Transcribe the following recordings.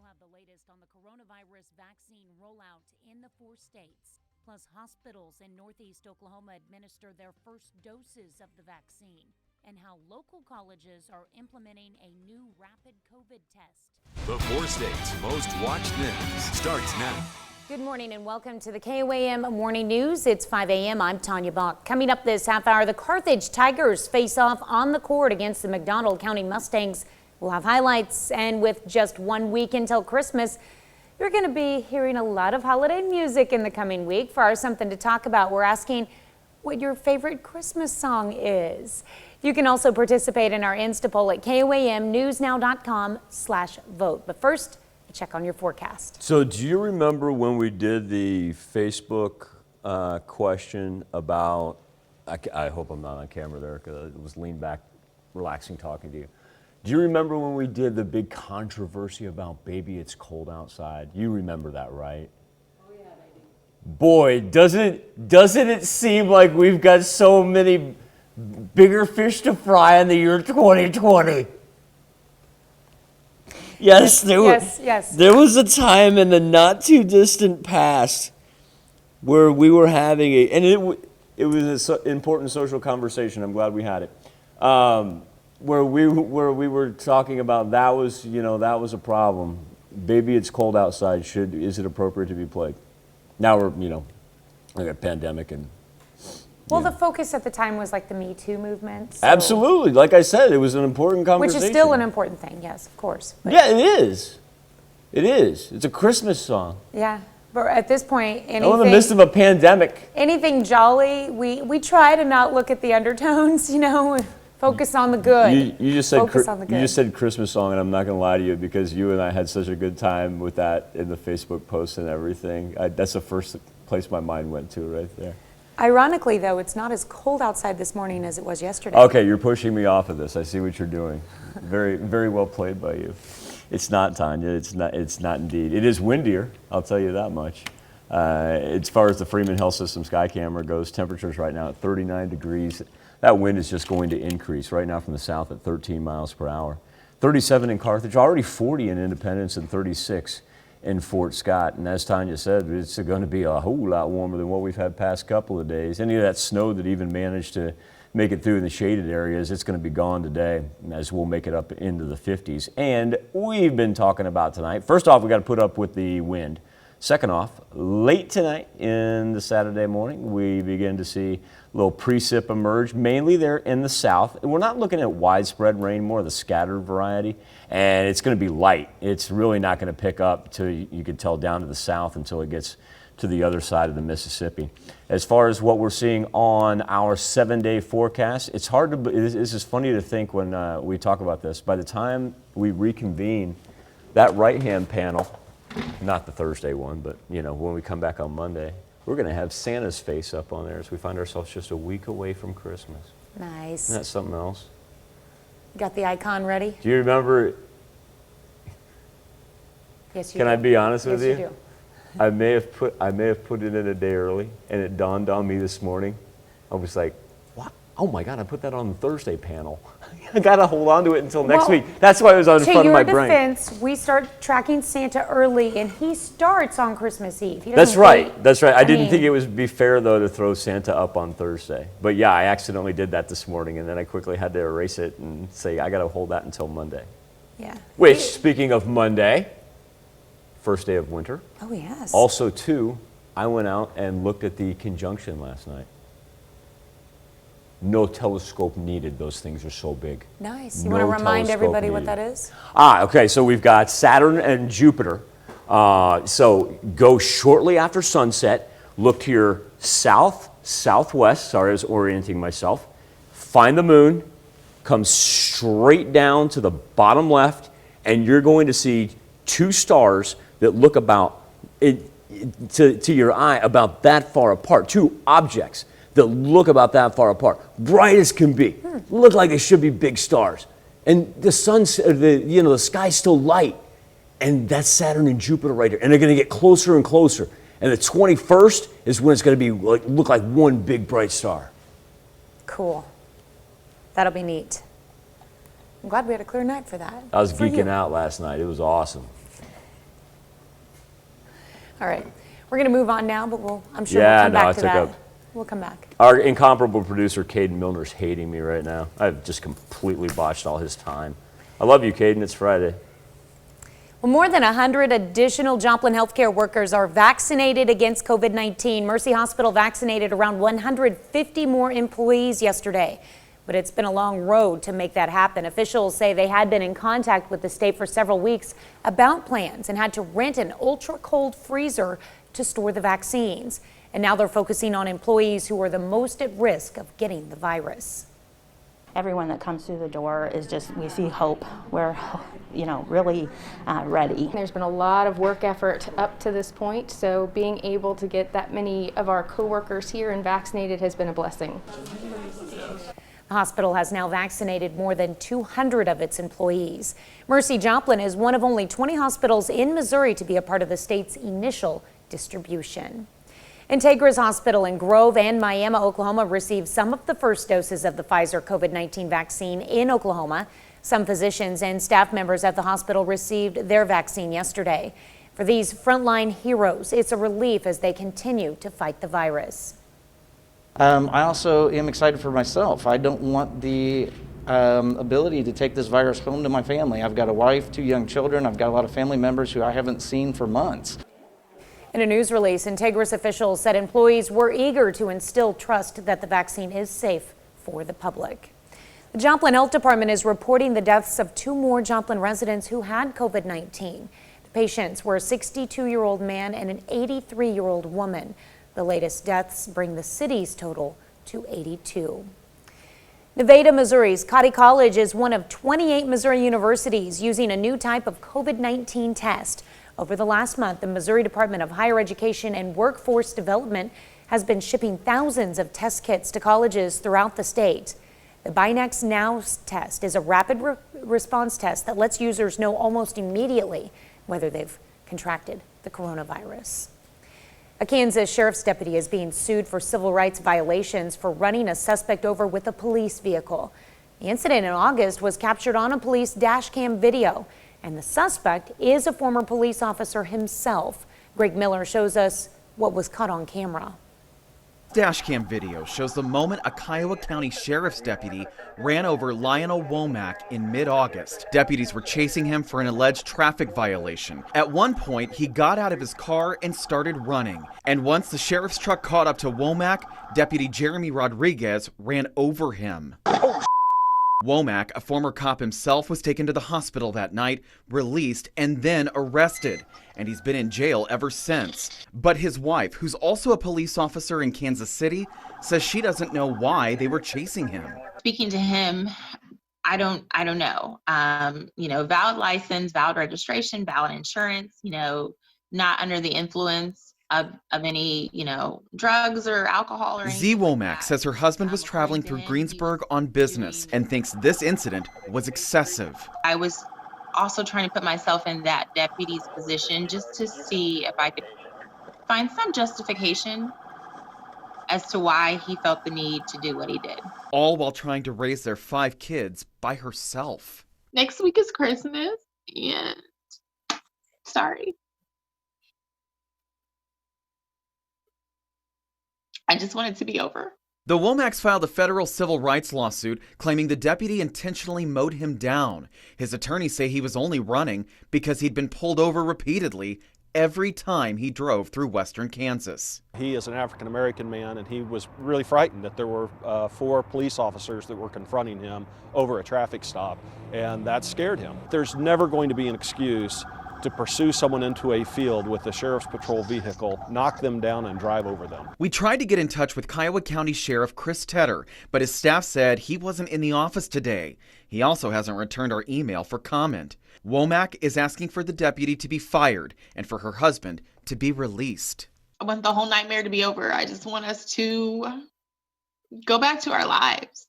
have the latest on the coronavirus vaccine rollout in the 4 states. Plus, hospitals in Northeast Oklahoma administer their first doses of the vaccine, and how local colleges are implementing a new rapid COVID test. The 4 states most watched news starts now. Good morning and welcome to the KOAM Morning News. It's 5 a.m. I'm Tanya Bach. Coming up this half hour, the Carthage Tigers face off on the court against the McDonald County Mustangs. We'll have highlights, and with just 1 week until Christmas, you're going to be hearing a lot of holiday music in the coming week. For our Something to Talk About, we're asking what your favorite Christmas song is. You can also participate in our Insta poll at KOAMnewsnow.com/vote. But first, a check on your forecast. So do you remember when we did the Facebook question about, I hope I'm not on camera there because I was leaned back, relaxing, talking to you. Do you remember when we did the big controversy about Baby It's Cold Outside? You remember that, right? Oh yeah, I do. Boy, doesn't it seem like we've got so many bigger fish to fry in the year 2020? Yes, there was a time in the not too distant past where we were having and it was an important social conversation. I'm glad we had it. Where we were talking about that was a problem. Baby It's Cold Outside, is it appropriate to be played? Now we're like a pandemic and. Well, the focus at the time was like the Me Too movement. So. Absolutely. Like I said, it was an important conversation. Which is still an important thing, yes, of course. But yeah, it is. It is. It's a Christmas song. Yeah, but at this point, anything... in the midst of a pandemic. Anything jolly, we try to not look at the undertones, focus on the good. You just said Christmas song, and I'm not going to lie to you because you and I had such a good time with that in the Facebook post and everything. That's the first place my mind went to right there. Ironically, though, it's not as cold outside this morning as it was yesterday. Okay, you're pushing me off of this. I see what you're doing. Very, very well played by you. It's not, Tanya. It's not indeed. It is windier, I'll tell you that much. As far as the Freeman Health System sky camera goes, temperatures right now at 39 degrees. That wind is just going to increase right now from the south at 13 miles per hour. 37 in Carthage, already 40 in Independence, and 36 in Fort Scott. And as Tanya said, it's going to be a whole lot warmer than what we've had past couple of days. Any of that snow that even managed to make it through in the shaded areas, it's going to be gone today as we'll make it up into the 50s. And we've been talking about tonight. First off, we got to put up with the wind. Second off, late tonight in the Saturday morning, we begin to see a little precip emerge, mainly there in the south. We're not looking at widespread rain, more of the scattered variety, and it's going to be light. It's really not going to pick up till you can tell down to the south until it gets to the other side of the Mississippi. As far as what we're seeing on our 7-day forecast, it's hard to, this is funny to think when we talk about this. By the time we reconvene, that right-hand panel, not the Thursday one, but when we come back on Monday, we're going to have Santa's face up on there as we find ourselves just a week away from Christmas. Nice. Isn't that something else? You got the icon ready? Do you remember? Yes, you do. Can I be honest with you? Yes, you do. I may have put it in a day early, and it dawned on me this morning. I was like, "What? Oh my God! I put that on the Thursday panel. I got to hold on to it until next week." That's why it was on the front of my brain. To your defense, we start tracking Santa early, and he starts on Christmas Eve. That's right. That's right. I didn't think it would be fair, though, to throw Santa up on Thursday. But yeah, I accidentally did that this morning, and then I quickly had to erase it and say, I got to hold that until Monday. Yeah. Which, speaking of Monday, first day of winter. Oh, yes. Also, too, I went out and looked at the conjunction last night. No telescope needed. Those things are so big. Nice. You want to remind everybody what that is? Okay. So we've got Saturn and Jupiter. So go shortly after sunset. Look to your south, southwest. Sorry, I was orienting myself. Find the moon. Come straight down to the bottom left, and you're going to see two stars that look about, to your eye, about that far apart. Two objects that look about that far apart, bright as can be, look like they should be big stars. And the the sky's still light, and that's Saturn and Jupiter right here, and they're going to get closer and closer. And the 21st is when it's going to be look like one big bright star. Cool. That'll be neat. I'm glad we had a clear night for that. I was geeking out last night. It was awesome. All right. We're going to move on now, but I'm sure Yeah, we'll come no, back I to took that. up- We'll come back. Our incomparable producer, Caden Milner's hating me right now. I've just completely botched all his time. I love you, Caden. It's Friday. Well, more than 100 additional Joplin healthcare workers are vaccinated against COVID-19. Mercy Hospital vaccinated around 150 more employees yesterday. But it's been a long road to make that happen. Officials say they had been in contact with the state for several weeks about plans and had to rent an ultra-cold freezer to store the vaccines. And now they're focusing on employees who are the most at risk of getting the virus. Everyone that comes through the door is just, we see hope. We're, really ready. There's been a lot of work effort up to this point, so being able to get that many of our coworkers here and vaccinated has been a blessing. The hospital has now vaccinated more than 200 of its employees. Mercy Joplin is one of only 20 hospitals in Missouri to be a part of the state's initial distribution. Integris Hospital in Grove and Miami, Oklahoma received some of the first doses of the Pfizer COVID-19 vaccine in Oklahoma. Some physicians and staff members at the hospital received their vaccine yesterday. For these frontline heroes, it's a relief as they continue to fight the virus. I also am excited for myself. I don't want the ability to take this virus home to my family. I've got a wife, 2 young children. I've got a lot of family members who I haven't seen for months. In a news release, Integris officials said employees were eager to instill trust that the vaccine is safe for the public. The Joplin Health Department is reporting the deaths of 2 more Joplin residents who had COVID-19. The patients were a 62-year-old man and an 83-year-old woman. The latest deaths bring the city's total to 82. Nevada, Missouri's Cotty College is one of 28 Missouri universities using a new type of COVID-19 test. Over the last month, the Missouri Department of Higher Education and Workforce Development has been shipping thousands of test kits to colleges throughout the state. The Binax Now test is a rapid response test that lets users know almost immediately whether they've contracted the coronavirus. A Kansas sheriff's deputy is being sued for civil rights violations for running a suspect over with a police vehicle. The incident in August was captured on a police dash cam video, and the suspect is a former police officer himself. Greg Miller shows us what was caught on camera. Dashcam video shows the moment a Kiowa County Sheriff's deputy ran over Lionel Womack in mid-August. Deputies were chasing him for an alleged traffic violation. At one point, he got out of his car and started running. And once the sheriff's truck caught up to Womack, Deputy Jeremy Rodriguez ran over him. Womack, a former cop himself, was taken to the hospital that night, released, and then arrested. And he's been in jail ever since. But his wife, who's also a police officer in Kansas City, says she doesn't know why they were chasing him. Speaking to him, I don't know. Valid license, valid registration, valid insurance, not under the influence of any, drugs or alcohol or anything. Z. Womack says her husband was traveling through Greensburg on business and thinks this incident was excessive. I was also trying to put myself in that deputy's position just to see if I could find some justification as to why he felt the need to do what he did. All while trying to raise their 5 kids by herself. Next week is Christmas, and sorry. I just want it to be over. The Womacks filed a federal civil rights lawsuit claiming the deputy intentionally mowed him down. His attorneys say he was only running because he'd been pulled over repeatedly every time he drove through western Kansas. He is an African-American man, and he was really frightened that there were 4 police officers that were confronting him over a traffic stop, and that scared him. There's never going to be an excuse to pursue someone into a field with a sheriff's patrol vehicle, knock them down, and drive over them. We tried to get in touch with Kiowa County Sheriff Chris Tedder, but his staff said he wasn't in the office today. He also hasn't returned our email for comment. Womack is asking for the deputy to be fired and for her husband to be released. I want the whole nightmare to be over. I just want us to go back to our lives.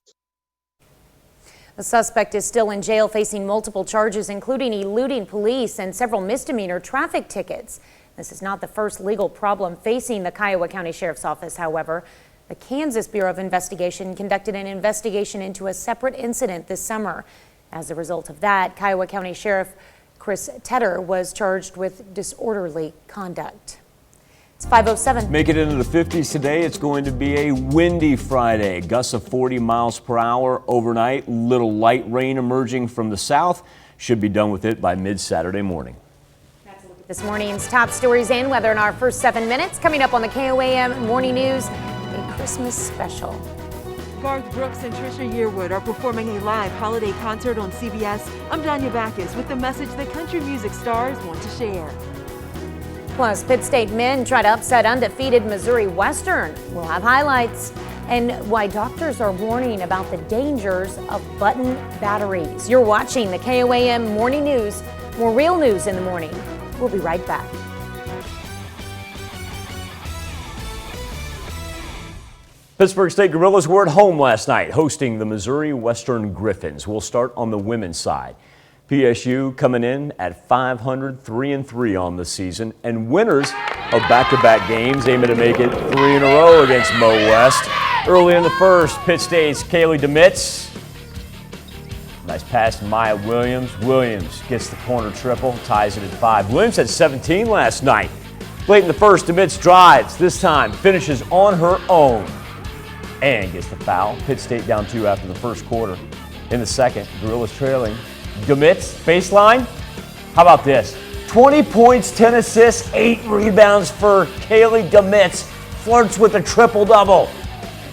The suspect is still in jail facing multiple charges, including eluding police and several misdemeanor traffic tickets. This is not the first legal problem facing the Kiowa County Sheriff's Office, however. The Kansas Bureau of Investigation conducted an investigation into a separate incident this summer. As a result of that, Kiowa County Sheriff Chris Tedder was charged with disorderly conduct. It's 5:07. Make it into the 50s today. It's going to be a windy Friday. Gusts of 40 miles per hour overnight. Little light rain emerging from the south. Should be done with it by mid-Saturday morning. This morning's top stories and weather in our first 7 minutes. Coming up on the KOAM Morning News, a Christmas special. Garth Brooks and Trisha Yearwood are performing a live holiday concert on CBS. I'm Danya Backus with the message that country music stars want to share. Plus, Pitt State men try to upset undefeated Missouri Western. We'll have highlights and why doctors are warning about the dangers of button batteries. You're watching the KOAM Morning News. More real news in the morning. We'll be right back. Pittsburgh State Gorillas were at home last night hosting the Missouri Western Griffins. We'll start on the women's side. PSU coming in at 500, 3-3 on the season, and winners of back-to-back games aiming to make it 3 in a row against Mo West. Early in the first, Pitt State's Kaylee DeMitz. Nice pass to Maya Williams. Williams gets the corner triple, ties it at 5. Williams had 17 last night. Late in the first, DeMitz drives. This time finishes on her own and gets the foul. Pitt State down 2 after the first quarter. In the second, Gorillas trailing. DeMitz, baseline. How about this? 20 points, 10 assists, 8 rebounds for Kaylee DeMitz. Flirts with a triple-double.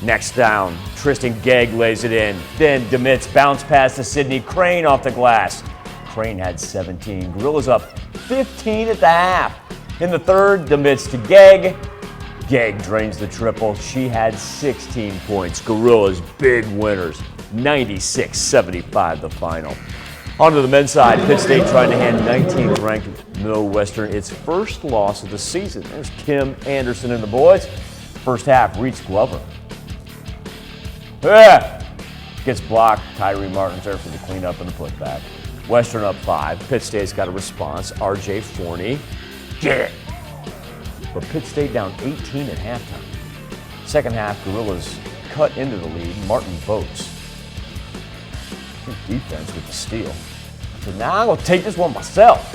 Next down, Tristan Gegg lays it in. Then DeMitz bounce pass to Sydney Crane off the glass. Crane had 17. Gorillas up 15 at the half. In the third, DeMitz to Gegg. Gegg drains the triple. She had 16 points. Gorillas big winners. 96-75 the final. On to the men's side, Pitt State trying to hand 19th ranked Mo Western its first loss of the season. There's Kim Anderson and the boys. First half, Reese Glover. Gets blocked. Tyree Martin's there for the cleanup and the putback. Western up 5. Pitt State's got a response. RJ Forney. Get it. But Pitt State down 18 at halftime. Second half, Gorillas cut into the lead. Martin Votes. Defense with the steal. So now I'm going to take this one myself.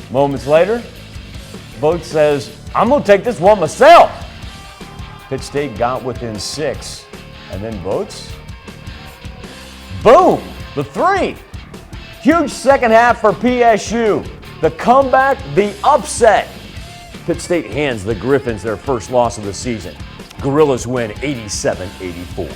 Moments later, Votes says, I'm going to take this one myself. Pitt State got within 6. And then Votes. Boom! The 3. Huge second half for PSU. The comeback, the upset. Pitt State hands the Griffins their first loss of the season. Gorillas win 87-84.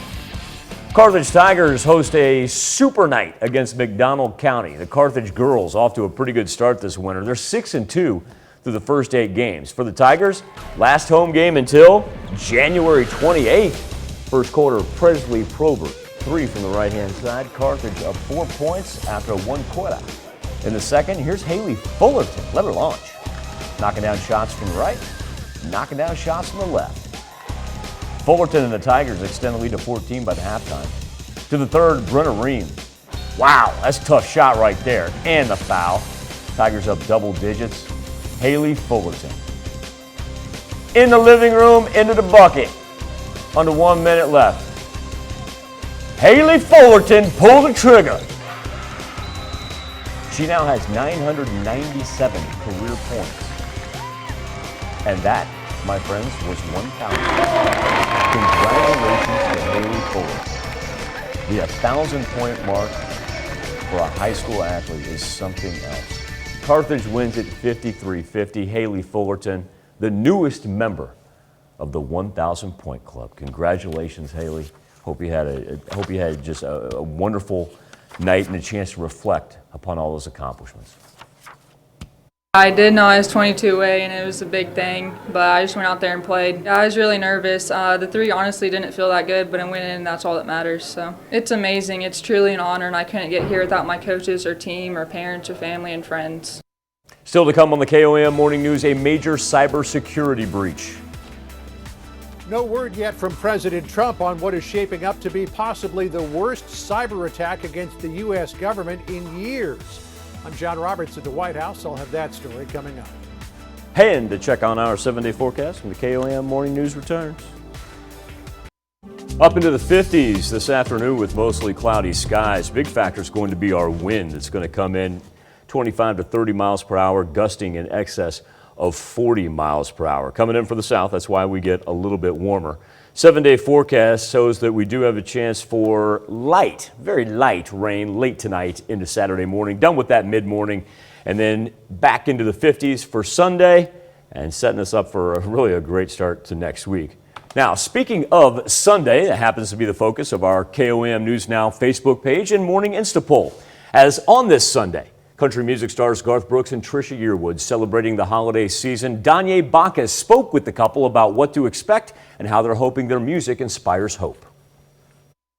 Carthage Tigers host a super night against McDonald County. The Carthage girls off to a pretty good start this winter. They're 6-2 through the first 8 games. For the Tigers, last home game until January 28th. First quarter, Presley Probert, 3 from the right-hand side. Carthage up 4 points after 1 quarter. In the second, here's Haley Fullerton. Let her launch. Knocking down shots from the right, knocking down shots from the left. Fullerton and the Tigers extend the lead to 14 by the halftime. To the third, Brenna Ream. Wow, that's a tough shot right there. And the foul. Tigers up double digits. Haley Fullerton. In the living room, into the bucket. Under 1 minute left. Haley Fullerton pulled the trigger. She now has 997 career points. And that, my friends, was 1,000. Congratulations to Haley Fullerton. The 1,000-point mark for a high school athlete is something else. Carthage wins at 53-50. Haley Fullerton, the newest member of the 1,000-point club. Congratulations, Haley. Hope you had just a wonderful night and a chance to reflect upon all those accomplishments. I did know I was 22 away, and it was a big thing, but I just went out there and played. I was really nervous. The 3 honestly didn't feel that good, but I went in, and that's all that matters. So it's amazing. It's truly an honor, and I couldn't get here without my coaches or team or parents or family and friends. Still to come on the KOAM Morning News, a major cybersecurity breach. No word yet from President Trump on what is shaping up to be possibly the worst cyber attack against the U.S. government in years. I'm John Roberts at the White House. I'll have that story coming up. And to check on our 7-day forecast when the KOAM Morning News returns. Up into the 50s this afternoon with mostly cloudy skies. Big factor is going to be our wind. It's going to come in 25 to 30 miles per hour, gusting in excess of 40 miles per hour. Coming in from the south, that's why we get a little bit warmer. 7-day forecast shows that we do have a chance for light, very light rain late tonight into Saturday morning. Done with that mid-morning, and then back into the 50s for Sunday, and setting us up for really a great start to next week. Now, speaking of Sunday, that happens to be the focus of our KOAM News Now Facebook page and Morning Insta Poll. As on this Sunday, country music stars Garth Brooks and Trisha Yearwood celebrating the holiday season. Danya Bacchus spoke with the couple about what to expect and how they're hoping their music inspires hope.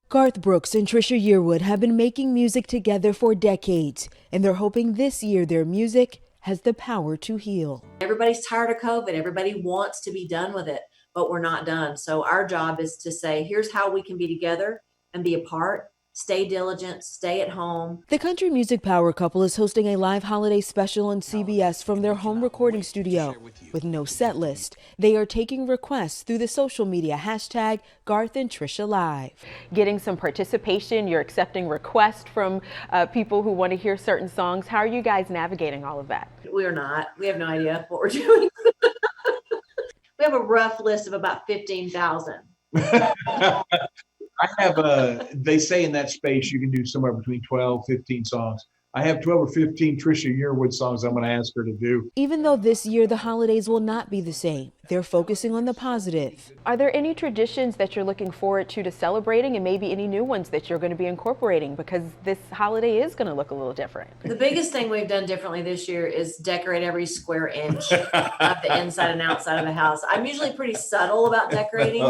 Garth Brooks and Trisha Yearwood have been making music together for decades, and they're hoping this year their music has the power to heal. Everybody's tired of COVID. Everybody wants to be done with it, but we're not done. So our job is to say, here's how we can be together and be apart. Stay diligent, stay at home. The country music power couple is hosting a live holiday special on CBS from their home recording studio. With no set list, they are taking requests through the social media hashtag Garth and Trisha Live. Getting some participation, you're accepting requests from people who want to hear certain songs. How are you guys navigating all of that? We are not. We have no idea what we're doing. We have a rough list of about 15,000. I have they say in that space you can do somewhere between 12, 15 songs. I have 12 or 15 Trisha Yearwood songs I'm going to ask her to do. Even though this year the holidays will not be the same, they're focusing on the positive. Are there any traditions that you're looking forward to celebrating, and maybe any new ones that you're going to be incorporating, because this holiday is going to look a little different? The biggest thing we've done differently this year is decorate every square inch of the inside and outside of the house. I'm usually pretty subtle about decorating,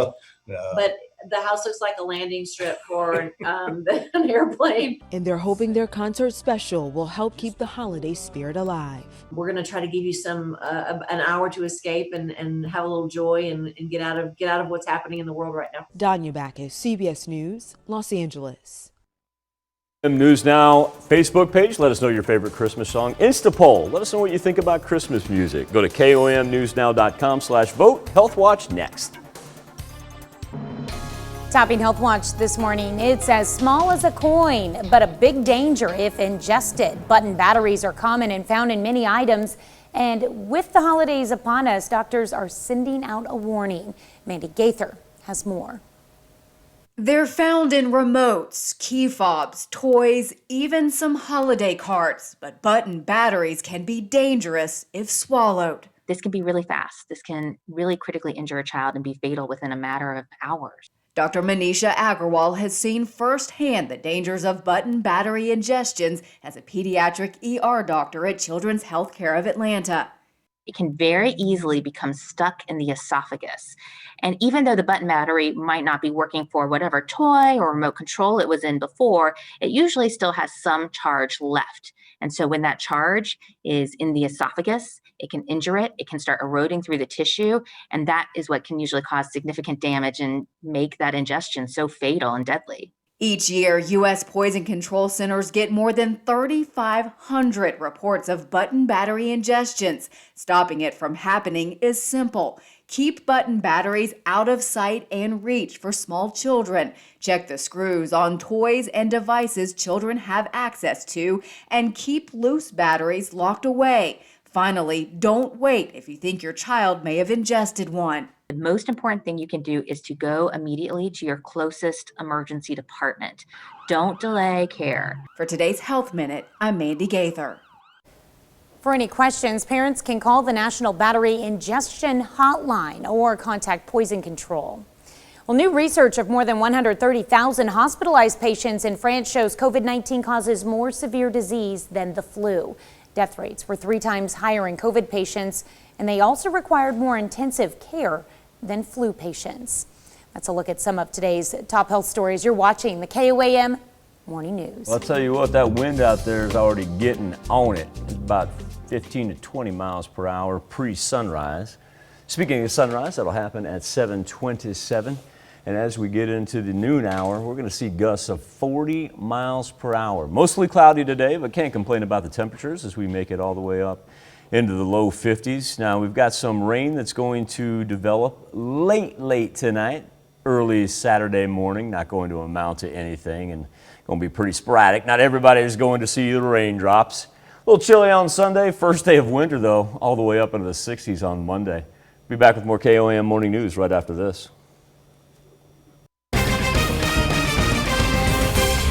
but the house looks like a landing strip for an airplane. And they're hoping their concert special will help keep the holiday spirit alive. We're going to try to give you some an hour to escape and have a little joy and get out of what's happening in the world right now. Danya Bacchus, CBS News, Los Angeles. News Now Facebook page. Let us know your favorite Christmas song. Insta poll. Let us know what you think about Christmas music. Go to KOAMnewsnow.com/vote. Health Watch next. Topping Health Watch this morning, it's as small as a coin, but a big danger if ingested. Button batteries are common and found in many items. And with the holidays upon us, doctors are sending out a warning. Mandy Gaither has more. They're found in remotes, key fobs, toys, even some holiday cards. But button batteries can be dangerous if swallowed. This can be really fast. This can really critically injure a child and be fatal within a matter of hours. Dr. Manisha Agarwal has seen firsthand the dangers of button battery ingestions as a pediatric ER doctor at Children's Healthcare of Atlanta. It can very easily become stuck in the esophagus. And even though the button battery might not be working for whatever toy or remote control it was in before, it usually still has some charge left. And so when that charge is in the esophagus, it can injure it, it can start eroding through the tissue, and that is what can usually cause significant damage and make that ingestion so fatal and deadly. Each year, U.S. poison control centers get more than 3,500 reports of button battery ingestions. Stopping it from happening is simple. Keep button batteries out of sight and reach for small children. Check the screws on toys and devices children have access to, and keep loose batteries locked away. Finally, don't wait if you think your child may have ingested one. The most important thing you can do is to go immediately to your closest emergency department. Don't delay care. For today's Health Minute, I'm Mandy Gaither. For any questions, parents can call the National Battery Ingestion Hotline or contact Poison Control. Well, new research of more than 130,000 hospitalized patients in France shows COVID-19 causes more severe disease than the flu. Death rates were 3 times higher in COVID patients, and they also required more intensive care than flu patients. That's a look at some of today's top health stories. You're watching the KOAM Morning News. Well, I'll tell you what, that wind out there is already getting on it. It's about 15 to 20 miles per hour pre-sunrise. Speaking of sunrise, that'll happen at 7:27. And as we get into the noon hour, we're going to see gusts of 40 miles per hour. Mostly cloudy today, but can't complain about the temperatures as we make it all the way up into the low 50s. Now, we've got some rain that's going to develop late tonight, early Saturday morning. Not going to amount to anything and going to be pretty sporadic. Not everybody is going to see the raindrops. little chilly on Sunday. First day of winter, though, all the way up into the 60s on Monday. Be back with more KOAM Morning News right after this.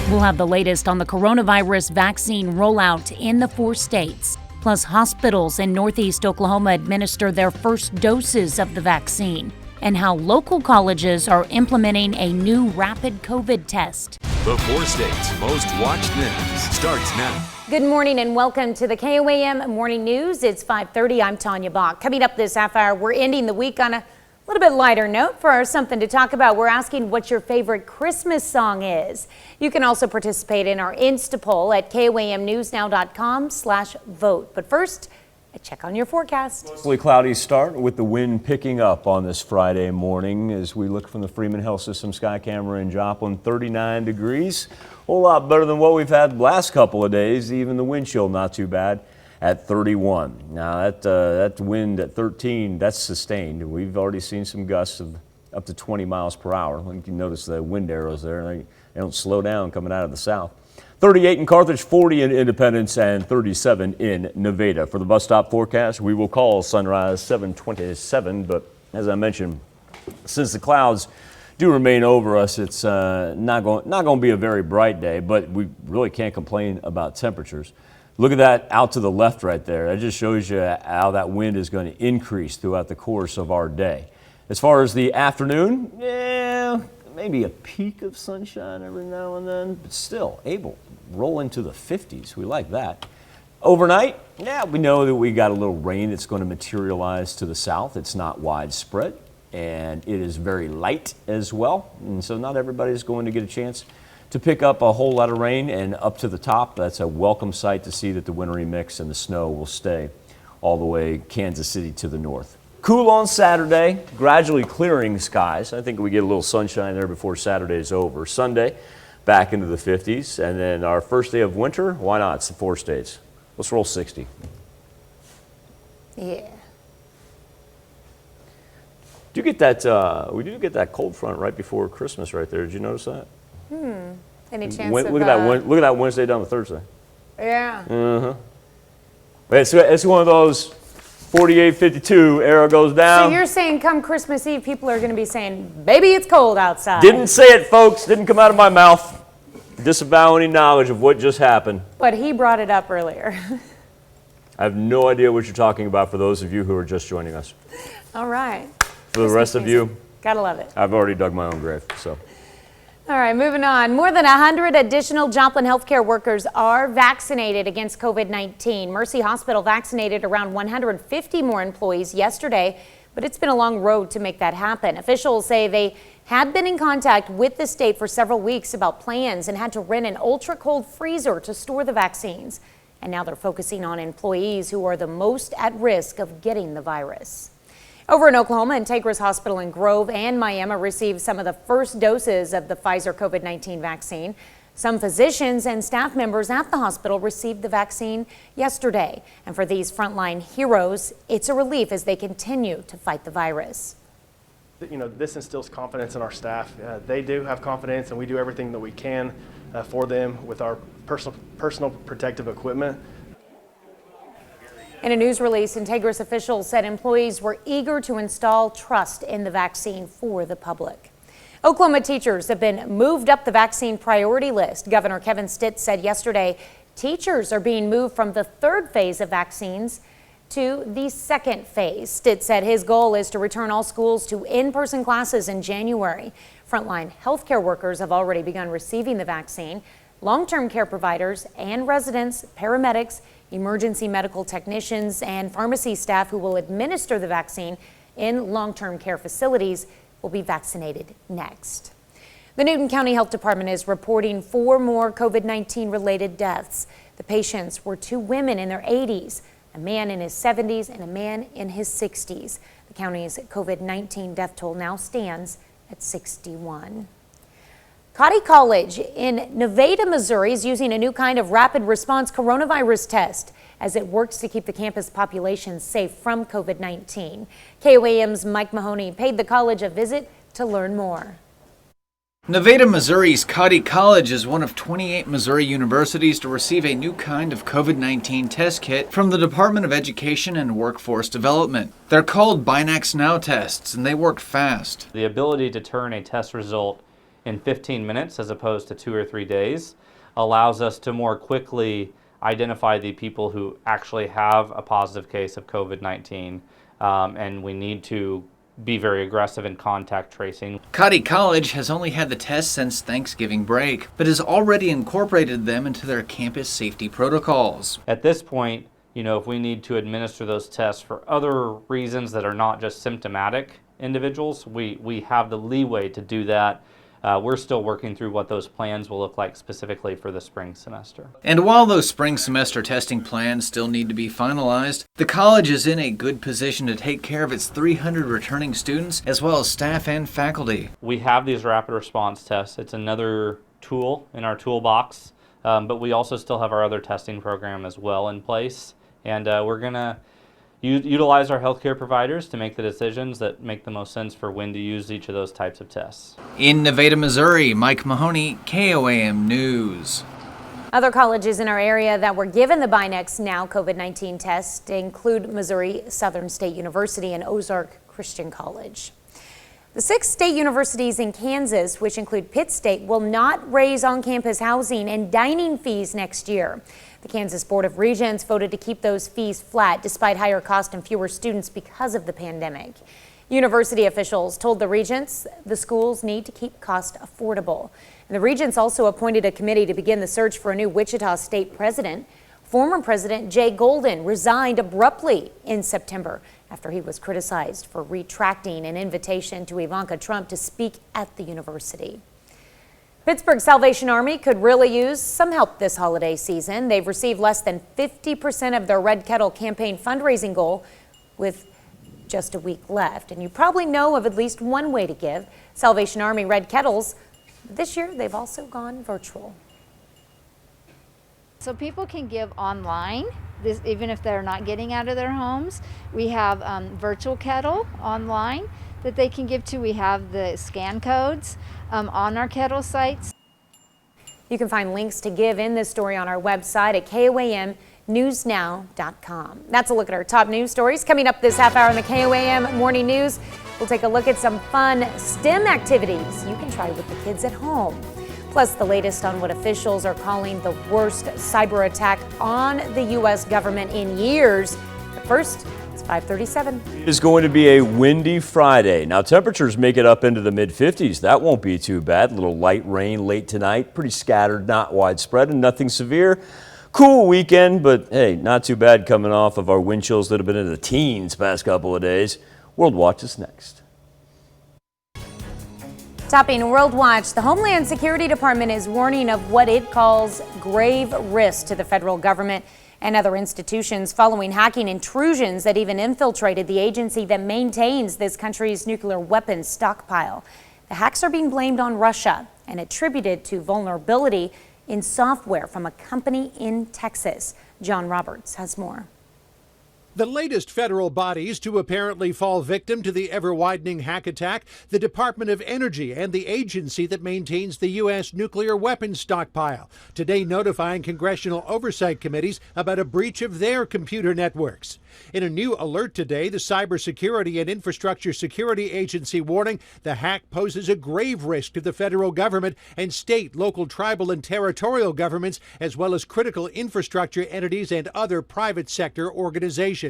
We'll have the latest on the coronavirus vaccine rollout in the 4 states. Plus, hospitals in Northeast Oklahoma administer their first doses of the vaccine, and how local colleges are implementing a new rapid COVID test. The 4 states' most watched news starts now. Good morning and welcome to the KOAM Morning News. It's 5:30. I'm Tanya Bach. Coming up this half hour, we're ending the week on a little bit lighter note. For our Something to Talk About, we're asking what your favorite Christmas song is. You can also participate in our Insta poll at KOAMnewsnow.com/vote. But first, a check on your forecast. Mostly cloudy start with the wind picking up on this Friday morning as we look from the Freeman Health System sky camera in Joplin. 39 degrees, a whole lot better than what we've had the last couple of days. Even the wind chill not too bad at 31. Now that wind at 13, that's sustained. We've already seen some gusts of up to 20 miles per hour. You can notice the wind arrows there. They don't slow down coming out of the south. 38 in Carthage, 40 in Independence, and 37 in Nevada. For the bus stop forecast, we will call sunrise 7:27, but as I mentioned, since the clouds do remain over us, it's not going to be a very bright day, but we really can't complain about temperatures. Look at that out to the left right there. That just shows you how that wind is going to increase throughout the course of our day. As far as the afternoon, maybe a peak of sunshine every now and then, but still able to roll into the 50s. We like that. Overnight, we know that we got a little rain that's going to materialize to the south. It's not widespread, and it is very light as well. And so not everybody's going to get a chance to pick up a whole lot of rain, and up to the top, that's a welcome sight to see that the wintry mix and the snow will stay all the way Kansas City to the north. Cool on Saturday, gradually clearing skies. I think we get a little sunshine there before Saturday is over. Sunday, back into the 50s. And then our first day of winter, why not? It's the 4 states. Let's roll 60. Yeah. We do get that cold front right before Christmas right there. Did you notice that? Any chance Look of, at that. Look at that Wednesday down to Thursday. Yeah. It's one of those 48-52 arrow goes down. So you're saying come Christmas Eve, people are going to be saying, baby, it's cold outside. Didn't say it, folks. Didn't come out of my mouth. Disavow any knowledge of what just happened. But he brought it up earlier. I have no idea what you're talking about for those of you who are just joining us. All right. For the rest of you, gotta love it. I've already dug my own grave, so. All right, moving on. More than 100 additional Joplin healthcare workers are vaccinated against COVID-19. Mercy Hospital vaccinated around 150 more employees yesterday, but it's been a long road to make that happen. Officials say they had been in contact with the state for several weeks about plans and had to rent an ultra-cold freezer to store the vaccines. And now they're focusing on employees who are the most at risk of getting the virus. Over in Oklahoma, Integris Hospital in Grove and Miami received some of the first doses of the Pfizer COVID-19 vaccine. Some physicians and staff members at the hospital received the vaccine yesterday. And for these frontline heroes, it's a relief as they continue to fight the virus. You know, this instills confidence in our staff. They do have confidence, and we do everything that we can for them with our personal protective equipment. In a news release, Integris officials said employees were eager to install trust in the vaccine for the public. Oklahoma teachers have been moved up the vaccine priority list. Governor Kevin Stitt said yesterday teachers are being moved from the 3rd phase of vaccines to the 2nd phase. Stitt said his goal is to return all schools to in-person classes in January. Frontline healthcare workers have already begun receiving the vaccine. Long-term care providers and residents, paramedics, emergency medical technicians, and pharmacy staff who will administer the vaccine in long-term care facilities will be vaccinated next. The Newton County Health Department is reporting 4 more COVID-19 related deaths. The patients were 2 women in their 80s, a man in his 70s, and a man in his 60s. The county's COVID-19 death toll now stands at 61. Cotty College in Nevada, Missouri is using a new kind of rapid response coronavirus test as it works to keep the campus population safe from COVID-19. KOAM's Mike Mahoney paid the college a visit to learn more. Nevada, Missouri's Cody College is one of 28 Missouri universities to receive a new kind of COVID-19 test kit from the Department of Education and Workforce Development. They're called Binax Now tests, and they work fast. The ability to turn a test result in 15 minutes as opposed to 2 or 3 days allows us to more quickly identify the people who actually have a positive case of COVID-19, and we need to be very aggressive in contact tracing. Cody College has only had the tests since Thanksgiving break, but has already incorporated them into their campus safety protocols. At this point, if we need to administer those tests for other reasons that are not just symptomatic individuals, we have the leeway to do that. We're still working through what those plans will look like specifically for the spring semester. And while those spring semester testing plans still need to be finalized, the college is in a good position to take care of its 300 returning students as well as staff and faculty. We have these rapid response tests. It's another tool in our toolbox, but we also still have our other testing program as well in place. And we're going to utilize our healthcare providers to make the decisions that make the most sense for when to use each of those types of tests. In Nevada, Missouri, Mike Mahoney, KOAM News. Other colleges in our area that were given the Binax Now COVID-19 test include Missouri Southern State University and Ozark Christian College. The 6 state universities in Kansas, which include Pitt State, will not raise on-campus housing and dining fees next year. The Kansas Board of Regents voted to keep those fees flat despite higher cost and fewer students because of the pandemic. University officials told the regents the schools need to keep costs affordable. And the regents also appointed a committee to begin the search for a new Wichita State president. Former President Jay Golden resigned abruptly in September after he was criticized for retracting an invitation to Ivanka Trump to speak at the university. Pittsburgh Salvation Army could really use some help this holiday season. They've received less than 50% of their Red Kettle campaign fundraising goal with just a week left. And you probably know of at least one way to give, Salvation Army Red Kettles. This year, they've also gone virtual. So people can give online, even if they're not getting out of their homes. We have virtual kettle online that they can give to. We have the scan codes on our kettle sites. You can find links to give in this story on our website at KOAMnewsnow.com. That's a look at our top news stories. Coming up this half hour in the KOAM Morning News, we'll take a look at some fun STEM activities you can try with the kids at home. Plus, the latest on what officials are calling the worst cyber attack on the U.S. government in years. But first, it's 5:37. It is going to be a windy Friday. Now, temperatures make it up into the mid-50s. That won't be too bad. A little light rain late tonight. Pretty scattered, not widespread, and nothing severe. Cool weekend, but hey, not too bad coming off of our wind chills that have been in the teens past couple of days. World Watch is next. Topping World Watch, the Homeland Security Department is warning of what it calls grave risk to the federal government and other institutions following hacking intrusions that even infiltrated the agency that maintains this country's nuclear weapons stockpile. The hacks are being blamed on Russia and attributed to vulnerability in software from a company in Texas. John Roberts has more. The latest federal bodies to apparently fall victim to the ever-widening hack attack, the Department of Energy and the agency that maintains the U.S. nuclear weapons stockpile, today notifying congressional oversight committees about a breach of their computer networks. In a new alert today, the Cybersecurity and Infrastructure Security Agency warning the hack poses a grave risk to the federal government and state, local, tribal, and territorial governments, as well as critical infrastructure entities and other private sector organizations.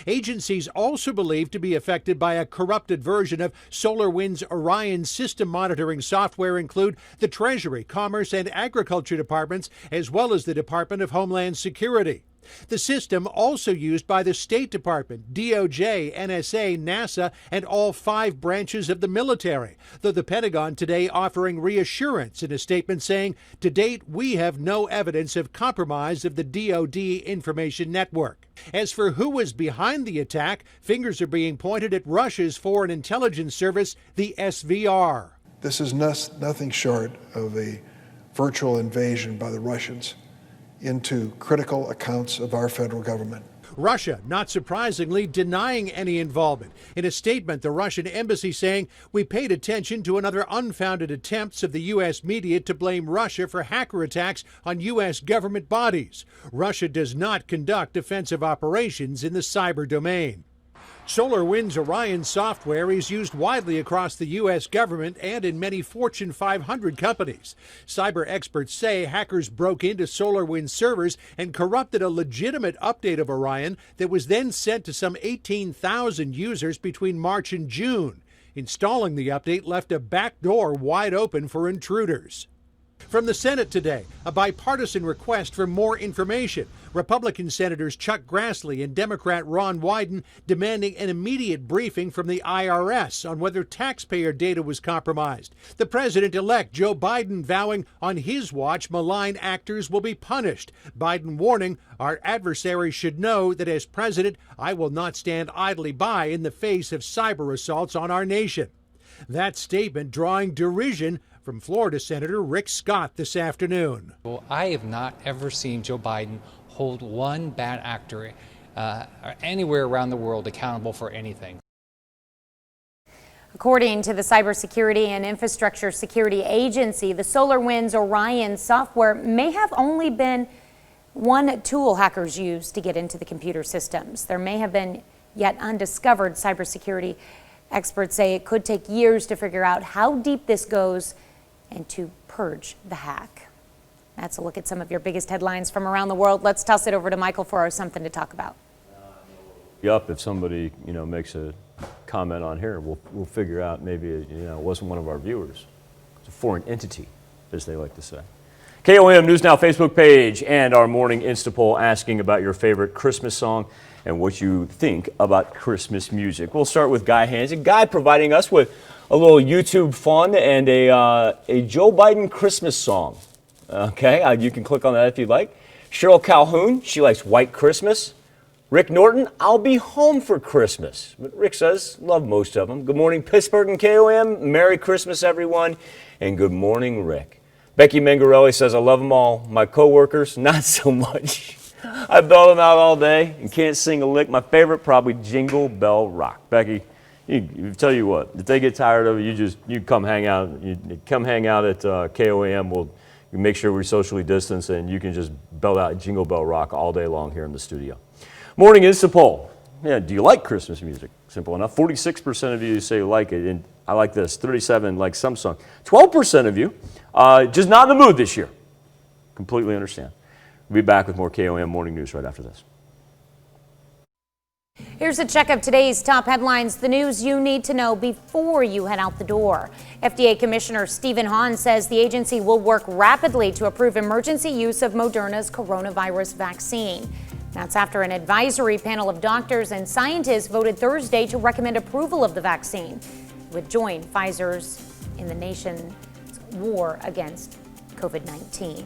Agencies also believed to be affected by a corrupted version of SolarWind's Orion system monitoring software include the Treasury, Commerce, and Agriculture departments, as well as the Department of Homeland Security. The system also used by the State Department, DOJ, NSA, NASA, and all 5 branches of the military, though the Pentagon today offering reassurance in a statement saying, to date, we have no evidence of compromise of the DoD information network. As for who was behind the attack, fingers are being pointed at Russia's Foreign Intelligence Service, the SVR. This is nothing short of a virtual invasion by the Russians into critical accounts of our federal government. Russia, not surprisingly, denying any involvement. In a statement, the Russian embassy saying, "We paid attention to another unfounded attempts of the U.S. media to blame Russia for hacker attacks on U.S. government bodies. Russia does not conduct offensive operations in the cyber domain." SolarWinds Orion software is used widely across the U.S. government and in many Fortune 500 companies. Cyber experts say hackers broke into SolarWinds servers and corrupted a legitimate update of Orion that was then sent to some 18,000 users between March and June. Installing the update left a back door wide open for intruders. From the Senate today, a bipartisan request for more information. Republican Senators Chuck Grassley and Democrat Ron Wyden demanding an immediate briefing from the IRS on whether taxpayer data was compromised. The president-elect Joe Biden vowing on his watch malign actors will be punished. Biden warning our adversaries should know that as president, I will not stand idly by in the face of cyber assaults on our nation. That statement drawing derision from Florida Senator Rick Scott this afternoon. Well, I have not ever seen Joe Biden hold one bad actor anywhere around the world accountable for anything. According to the Cybersecurity and Infrastructure Security Agency, the SolarWinds Orion software may have only been one tool hackers used to get into the computer systems. There may have been yet undiscovered cybersecurity. Experts say it could take years to figure out how deep this goes and to purge the hack. That's a look at some of your biggest headlines from around the world. Let's toss it over to Michael for our something to talk about. Yup, if somebody makes a comment on here, we'll figure out maybe it wasn't one of our viewers. It's a foreign entity, as they like to say. KOAM News Now Facebook page and our morning Insta poll asking about your favorite Christmas song and what you think about Christmas music. We'll start with Guy Hansen. Guy providing us with a little YouTube fun and a Joe Biden Christmas song. Okay, you can click on that if you'd like. Cheryl Calhoun, she likes White Christmas. Rick Norton, I'll be home for Christmas. But Rick says, love most of them. Good morning, Pittsburgh and KOM. Merry Christmas, everyone. And good morning, Rick. Becky Mangarelli says, I love them all. My coworkers, not so much. I bailed them out all day and can't sing a lick. My favorite, probably Jingle Bell Rock. Becky, tell you what, if they get tired of it, you come hang out. You come hang out at KOAM. We'll make sure we're socially distanced, and you can just belt out Jingle Bell Rock all day long here in the studio. Morning Insta poll. Yeah, do you like Christmas music? Simple enough. 46% of you say you like it, and I like this. 37% like some song. 12% of you just not in the mood this year. Completely understand. We'll be back with more KOM Morning News right after this. Here's a check of today's top headlines, the news you need to know before you head out the door. FDA Commissioner Stephen Hahn says the agency will work rapidly to approve emergency use of Moderna's coronavirus vaccine. That's after an advisory panel of doctors and scientists voted Thursday to recommend approval of the vaccine. It would join Pfizer's in the nation's war against COVID-19.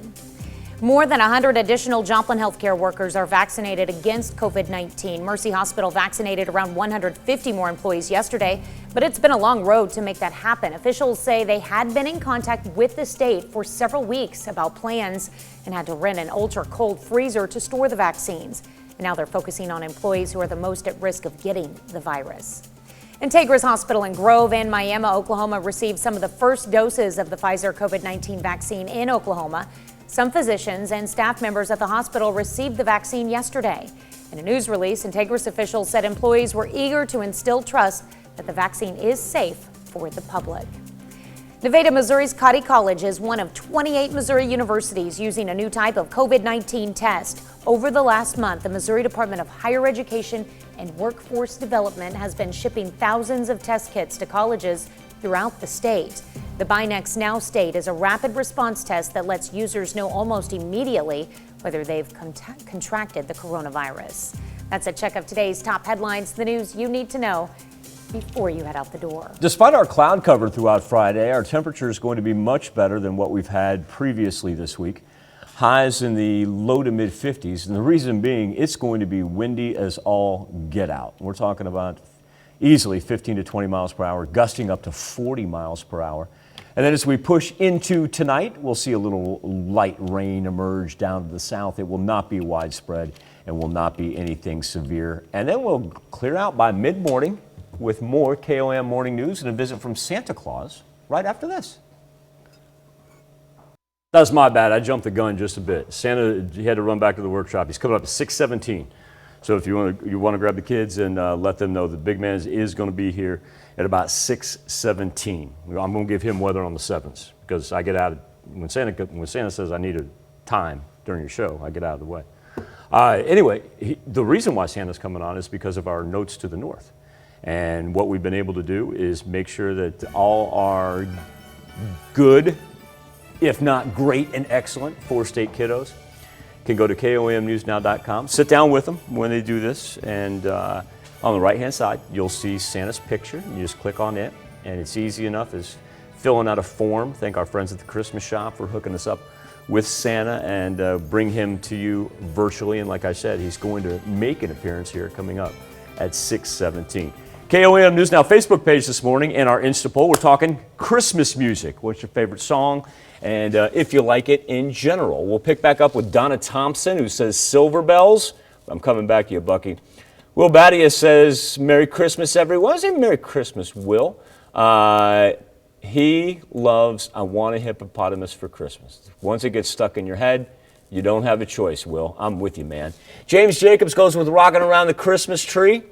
More than 100 additional Joplin healthcare workers are vaccinated against COVID-19. Mercy Hospital vaccinated around 150 more employees yesterday, but it's been a long road to make that happen. Officials say they had been in contact with the state for several weeks about plans and had to rent an ultra-cold freezer to store the vaccines. And now they're focusing on employees who are the most at risk of getting the virus. Integris Hospital in Grove and Miami, Oklahoma received some of the first doses of the Pfizer COVID-19 vaccine in Oklahoma. Some physicians and staff members at the hospital received the vaccine yesterday. In a news release, Integris officials said employees were eager to instill trust that the vaccine is safe for the public. Nevada, Missouri's Cotty College is one of 28 Missouri universities using a new type of COVID-19 test. Over the last month, the Missouri Department of Higher Education and Workforce Development has been shipping thousands of test kits to colleges throughout the state. The Binax Now State is a rapid response test that lets users know almost immediately whether they've contracted the coronavirus. That's a check of today's top headlines, the news you need to know before you head out the door. Despite our cloud cover throughout Friday, our temperature is going to be much better than what we've had previously this week. Highs in the low to mid 50s, and the reason being it's going to be windy as all get out. We're talking about easily 15 to 20 miles per hour, gusting up to 40 miles per hour. And then as we push into tonight, we'll see a little light rain emerge down to the south. It will not be widespread and will not be anything severe. And then we'll clear out by mid-morning with more KOAM morning news and a visit from Santa Claus right after this. That's my bad. I jumped the gun just a bit. Santa, he had to run back to the workshop. He's coming up at 6:17. So if you want to grab the kids and let them know the big man is going to be here at about 6:17. I'm going to give him weather on the 7s because I get out of, when Santa says I need a time during your show, I get out of the way. Anyway, the reason why Santa's coming on is because of our notes to the north. And what we've been able to do is make sure that all our good, if not great and excellent, 4-state kiddos can go to KOAMnewsnow.com, sit down with them when they do this, and on the right-hand side, you'll see Santa's picture. You just click on it, and it's easy enough as filling out a form. Thank our friends at the Christmas shop for hooking us up with Santa and bring him to you virtually. And like I said, he's going to make an appearance here coming up at 6:17. KOAM News Now Facebook page this morning and our Insta poll. We're talking Christmas music. What's your favorite song? And if you like it in general. We'll pick back up with Donna Thompson, who says Silver Bells. I'm coming back to you, Bucky. Will Badia says, Merry Christmas, everyone. Say Merry Christmas, Will. He loves I Want a Hippopotamus for Christmas. Once it gets stuck in your head, you don't have a choice, Will. I'm with you, man. James Jacobs goes with Rocking Around the Christmas Tree.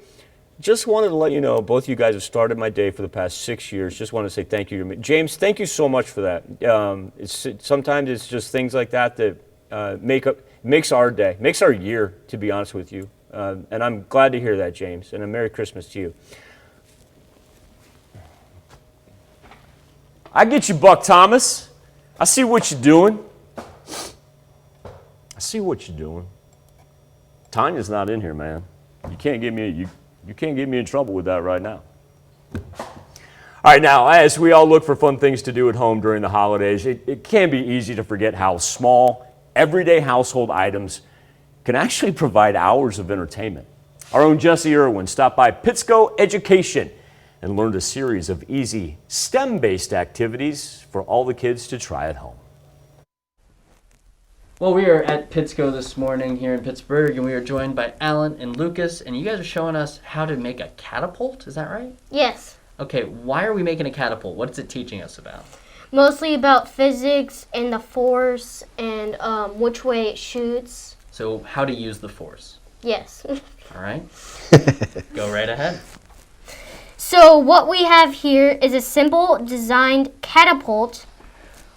Just wanted to let you know, both you guys have started my day for the past 6 years. Just want to say thank you to me. James, thank you so much for that. Sometimes it's just things like that that makes our day, makes our year, to be honest with you. And I'm glad to hear that, James. And a Merry Christmas to you. I get you, Buck Thomas. I see what you're doing. I see what you're doing. Tanya's not in here, man. You can't get me. You can't get me in trouble with that right now. All right, now, as we all look for fun things to do at home during the holidays, it can be easy to forget how small, everyday household items can actually provide hours of entertainment. Our own Jesse Irwin stopped by Pittsco Education and learned a series of easy STEM-based activities for all the kids to try at home. Well, we are at Pittsco this morning here in Pittsburgh, and we are joined by Alan and Lucas, and you guys are showing us how to make a catapult, is that right? Yes. Okay, why are we making a catapult? What is it teaching us about? Mostly about physics and the force and which way it shoots. So, how to use the force? Yes. All right. Go right ahead. So, what we have here is a simple designed catapult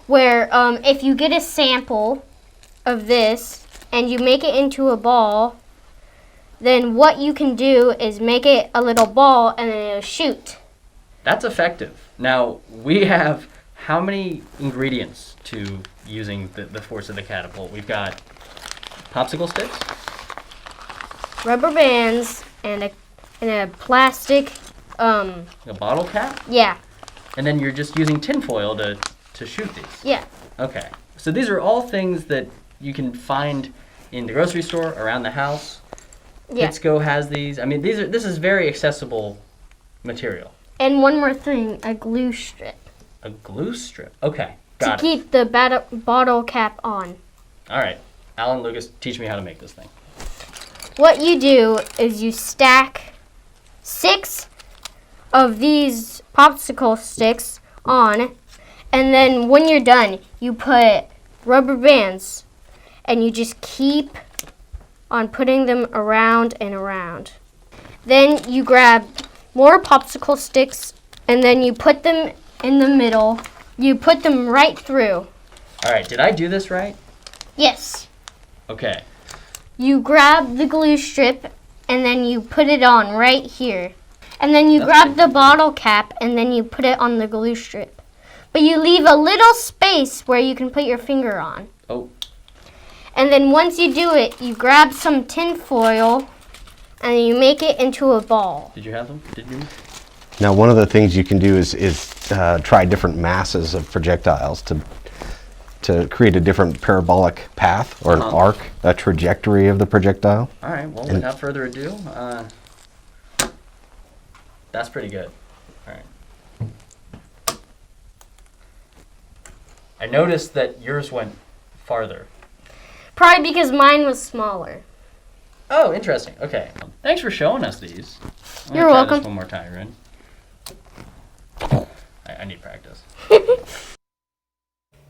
where if you get a sample of this and you make it into a ball, then what you can do is make it a little ball and then it'll shoot. That's effective. Now, we have how many ingredients to using the force of the catapult? We've got popsicle sticks, rubber bands, and a plastic a bottle cap? Yeah. And then you're just using tinfoil to shoot these? Yeah. Okay. So these are all things that you can find in the grocery store, around the house. Yeah. Pittsco has these. I mean, this is very accessible material. And one more thing, a glue strip. A glue strip. Okay, got it. To keep the bottle cap on. All right. Alan, Lucas, teach me how to make this thing. What you do is you stack 6 of these popsicle sticks on, and then when you're done, you put rubber bands, and you just keep on putting them around and around. Then you grab more popsicle sticks, and then you put them in the middle. You put them right through. All right, did I do this right? Yes. Okay. You grab the glue strip, and then you put it on right here. And then you grab the bottle cap, and then you put it on the glue strip. But you leave a little space where you can put your finger on. Oh. And then once you do it, you grab some tin foil, and you make it into a ball. Did you have them? Did you? Now, one of the things you can do is try different masses of projectiles to create a different parabolic path or an arc, a trajectory of the projectile. All right, well, without further ado, that's pretty good. All right. I noticed that yours went farther. Probably because mine was smaller. Oh, interesting. Okay. Thanks for showing us these. I'm You're gonna try welcome. This one more time, Rin. I need practice.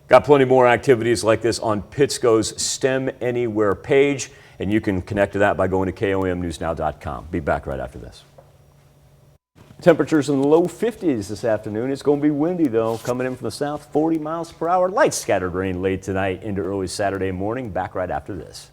Got plenty more activities like this on Pittsco's STEM Anywhere page, and you can connect to that by going to KOAMnewsnow.com. Be back right after this. Temperatures in the low 50s this afternoon. It's going to be windy, though, coming in from the south, 40 miles per hour. Light scattered rain late tonight into early Saturday morning. Back right after this.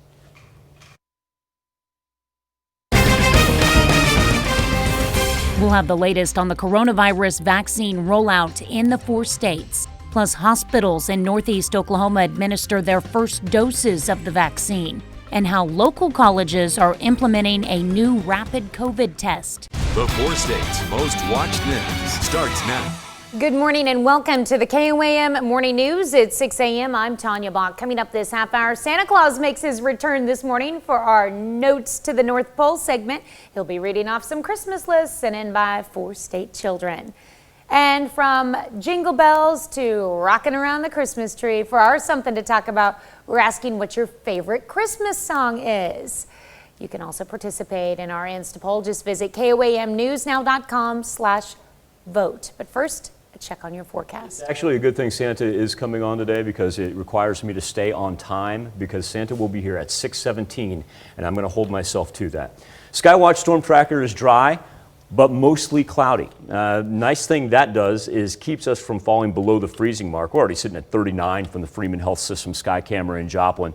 We'll have the latest on the coronavirus vaccine rollout in the 4 states. Plus, hospitals in Northeast Oklahoma administer their first doses of the vaccine, and how local colleges are implementing a new rapid COVID test. The 4 states' most watched news starts now. Good morning and welcome to the KOAM Morning News. It's 6 a.m. I'm Tanya Bach. Coming up this half hour, Santa Claus makes his return this morning for our Notes to the North Pole segment. He'll be reading off some Christmas lists sent in by 4 state children. And from jingle bells to rocking around the Christmas tree, for our Something to Talk About, we're asking what your favorite Christmas song is. You can also participate in our Insta poll. Just visit KOAMnewsnow.com/vote. But first, a check on your forecast. Actually, a good thing Santa is coming on today because it requires me to stay on time because Santa will be here at 6:17, and I'm going to hold myself to that. SKYWATCH storm tracker is dry, but mostly cloudy. Nice thing that does is keeps us from falling below the freezing mark. We're already sitting at 39 from the Freeman Health System sky camera in Joplin.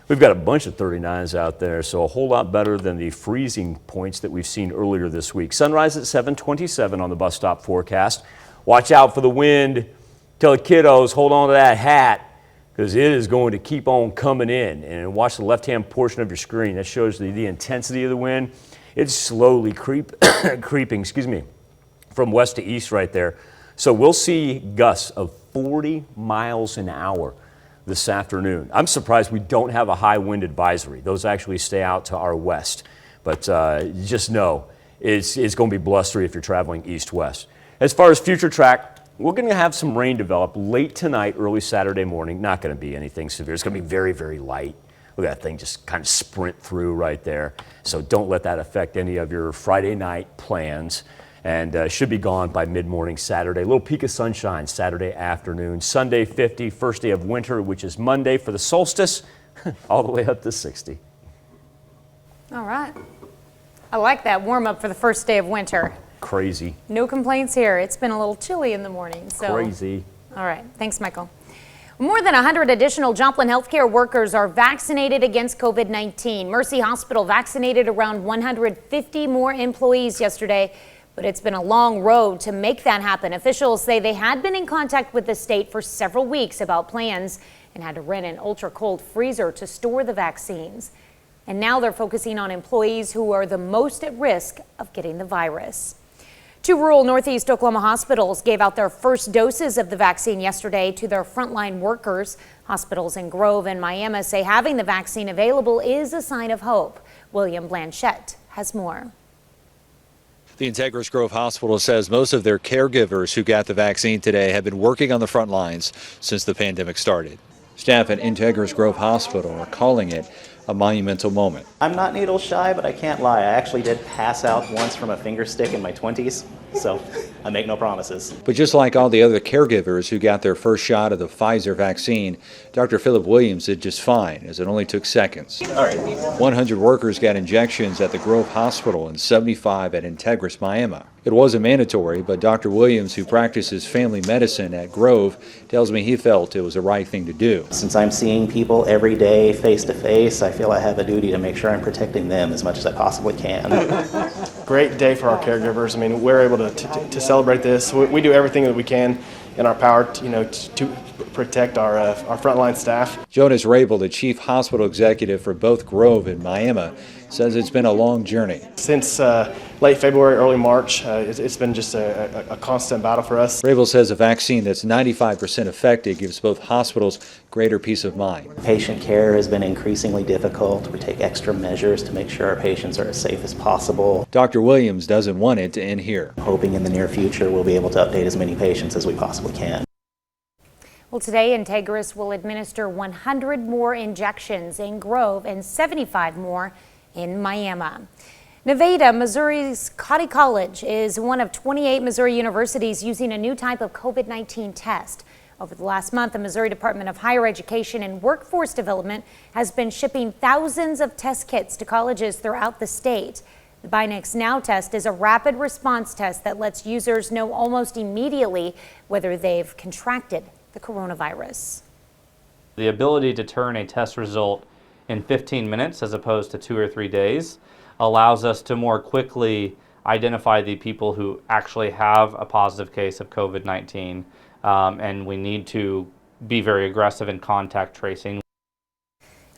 We've got a bunch of 39s out there, so a whole lot better than the freezing points that we've seen earlier this week. Sunrise at 7:27 on the bus stop forecast. Watch out for the wind. Tell the kiddos, hold on to that hat because it is going to keep on coming in. And watch the left-hand portion of your screen. That shows the intensity of the wind. It's slowly creeping, from west to east right there. So we'll see gusts of 40 miles an hour this afternoon. I'm surprised we don't have a high wind advisory. Those actually stay out to our west. But just know it's going to be blustery if you're traveling east-west. As far as future track, we're going to have some rain develop late tonight, early Saturday morning. Not going to be anything severe. It's going to be very, very light. Look at that thing just kind of sprint through right there. So don't let that affect any of your Friday night plans. And should be gone by mid-morning Saturday. A little peak of sunshine Saturday afternoon. Sunday 50, first day of winter, which is Monday for the solstice, all the way up to 60. All right. I like that warm-up for the first day of winter. Crazy. No complaints here. It's been a little chilly in the morning. So. Crazy. All right. Thanks, Michael. More than 100 additional Joplin healthcare workers are vaccinated against COVID-19. Mercy Hospital vaccinated around 150 more employees yesterday, but it's been a long road to make that happen. Officials say they had been in contact with the state for several weeks about plans and had to rent an ultra-cold freezer to store the vaccines. And now they're focusing on employees who are the most at risk of getting the virus. 2 rural Northeast Oklahoma hospitals gave out their first doses of the vaccine yesterday to their frontline workers. Hospitals in Grove and Miami say having the vaccine available is a sign of hope. William Blanchette has more. The Integris Grove Hospital says most of their caregivers who got the vaccine today have been working on the front lines since the pandemic started. Staff at Integris Grove Hospital are calling it a monumental moment. I'm not needle shy, but I can't lie. I actually did pass out once from a finger stick in my 20s, so I make no promises. But just like all the other caregivers who got their first shot of the Pfizer vaccine, Dr. Philip Williams did just fine, as it only took seconds. All right. 100 workers got injections at the Grove Hospital and 75 at Integris Miami. It wasn't mandatory, but Dr. Williams, who practices family medicine at Grove, tells me he felt it was the right thing to do. Since I'm seeing people every day face to face, I feel I have a duty to make sure I'm protecting them as much as I possibly can. Great day for our caregivers. I mean, we're able to celebrate this. We do everything that we can in our power to protect our frontline staff. Jonas Rabel, the chief hospital executive for both Grove and Miami, says it's been a long journey. Since late February, early March, it's been just a constant battle for us. Rabel says a vaccine that's 95% effective gives both hospitals greater peace of mind. Patient care has been increasingly difficult. We take extra measures to make sure our patients are as safe as possible. Dr. Williams doesn't want it to end here. Hoping in the near future we'll be able to update as many patients as we possibly can. Well, today, Integris will administer 100 more injections in Grove and 75 more in Miami. Nevada, Missouri's Cotty College is one of 28 Missouri universities using a new type of COVID-19 test. Over the last month, the Missouri Department of Higher Education and Workforce Development has been shipping thousands of test kits to colleges throughout the state. The Binax Now test is a rapid response test that lets users know almost immediately whether they've contracted the coronavirus. The ability to turn a test result in 15 minutes as opposed to 2 or 3 days allows us to more quickly identify the people who actually have a positive case of COVID-19, and we need to be very aggressive in contact tracing.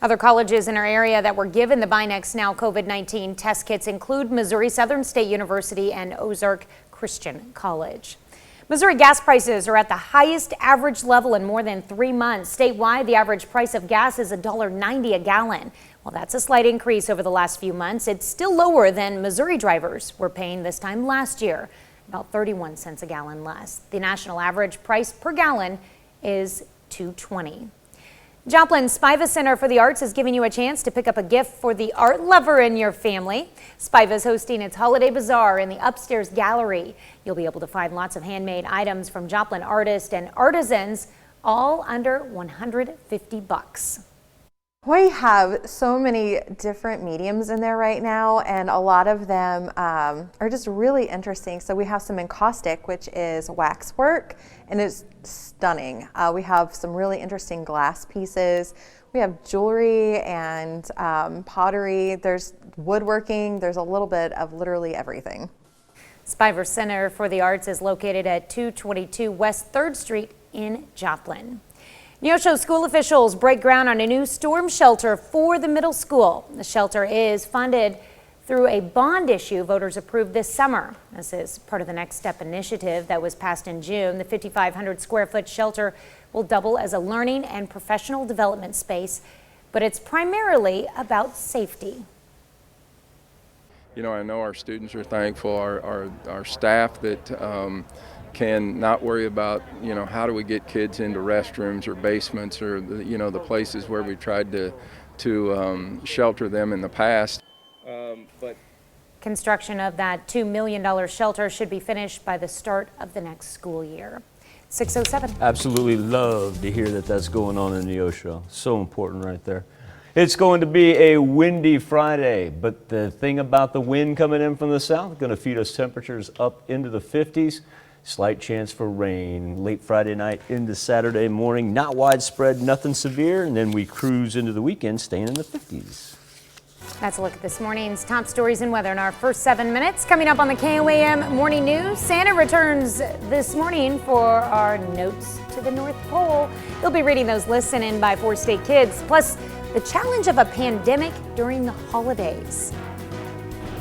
Other colleges in our area that were given the Binax Now COVID-19 test kits include Missouri Southern State University and Ozark Christian College. Missouri gas prices are at the highest average level in more than 3 months. Statewide, the average price of gas is $1.90 a gallon. While that's a slight increase over the last few months, it's still lower than Missouri drivers were paying this time last year, about 31 cents a gallon less. The national average price per gallon is $2.20. Joplin Spiva Center for the Arts is giving you a chance to pick up a gift for the art lover in your family. Spiva is hosting its holiday bazaar in the upstairs gallery. You'll be able to find lots of handmade items from Joplin artists and artisans, all under $150. We have so many different mediums in there right now, and a lot of them are just really interesting. So we have some encaustic, which is waxwork, and it's stunning. We have some really interesting glass pieces. We have jewelry and pottery. There's woodworking. There's a little bit of literally everything. Spiva Center for the Arts is located at 222 West 3rd Street in Joplin. Neosho school officials break ground on a new storm shelter for the middle school. The shelter is funded through a bond issue voters approved this summer. This is part of the Next Step initiative that was passed in June. The 5,500 square foot shelter will double as a learning and professional development space, but it's primarily about safety. You know, I know our students are thankful, our staff that can not worry about, you know, how do we get kids into restrooms or basements or, the places where we tried to shelter them in the past. But construction of that $2 million shelter should be finished by the start of the next school year. 6:07. Absolutely love to hear that that's going on in Neosho. So important right there. It's going to be a windy Friday, but the thing about the wind coming in from the south, going to feed us temperatures up into the 50s. Slight chance for rain late Friday night into Saturday morning. Not widespread, nothing severe, and then we cruise into the weekend staying in the 50s. That's a look at this morning's top stories and weather in our first 7 minutes. Coming up on the KOAM Morning News, Santa returns this morning for our Notes to the North Pole. He'll be reading those listened in by 4-state kids, plus the challenge of a pandemic during the holidays.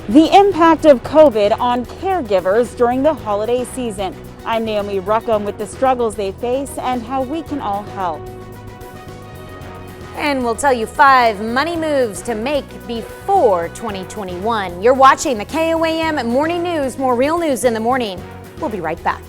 The impact of COVID on caregivers during the holiday season. I'm Naomi Ruckham with the struggles they face and how we can all help. And we'll tell you 5 money moves to make before 2021. You're watching the KOAM Morning News. More real news in the morning. We'll be right back.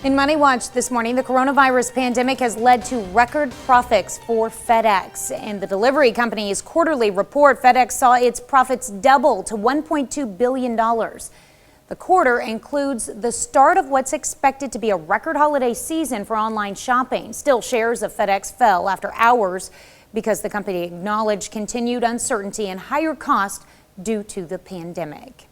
In Money Watch this morning, the coronavirus pandemic has led to record profits for FedEx. In the delivery company's quarterly report, FedEx saw its profits double to $1.2 billion. The quarter includes the start of what's expected to be a record holiday season for online shopping. Still, shares of FedEx fell after hours because the company acknowledged continued uncertainty and higher costs due to the pandemic.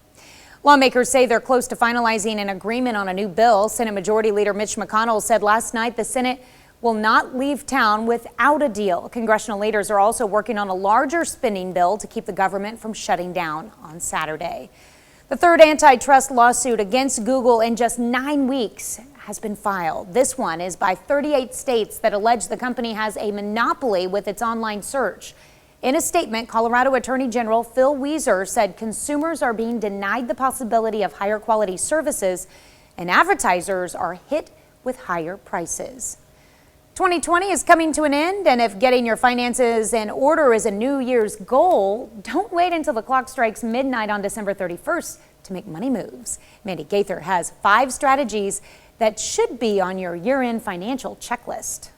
Lawmakers say they're close to finalizing an agreement on a new bill. Senate Majority Leader Mitch McConnell said last night the Senate will not leave town without a deal. Congressional leaders are also working on a larger spending bill to keep the government from shutting down on Saturday. The third antitrust lawsuit against Google in just 9 weeks has been filed. This one is by 38 states that allege the company has a monopoly with its online search. In a statement, Colorado Attorney General Phil Weezer said consumers are being denied the possibility of higher quality services and advertisers are hit with higher prices. 2020 is coming to an end, and if getting your finances in order is a New Year's goal, don't wait until the clock strikes midnight on December 31st to make money moves. Mandy Gaither has 5 strategies that should be on your year-end financial checklist.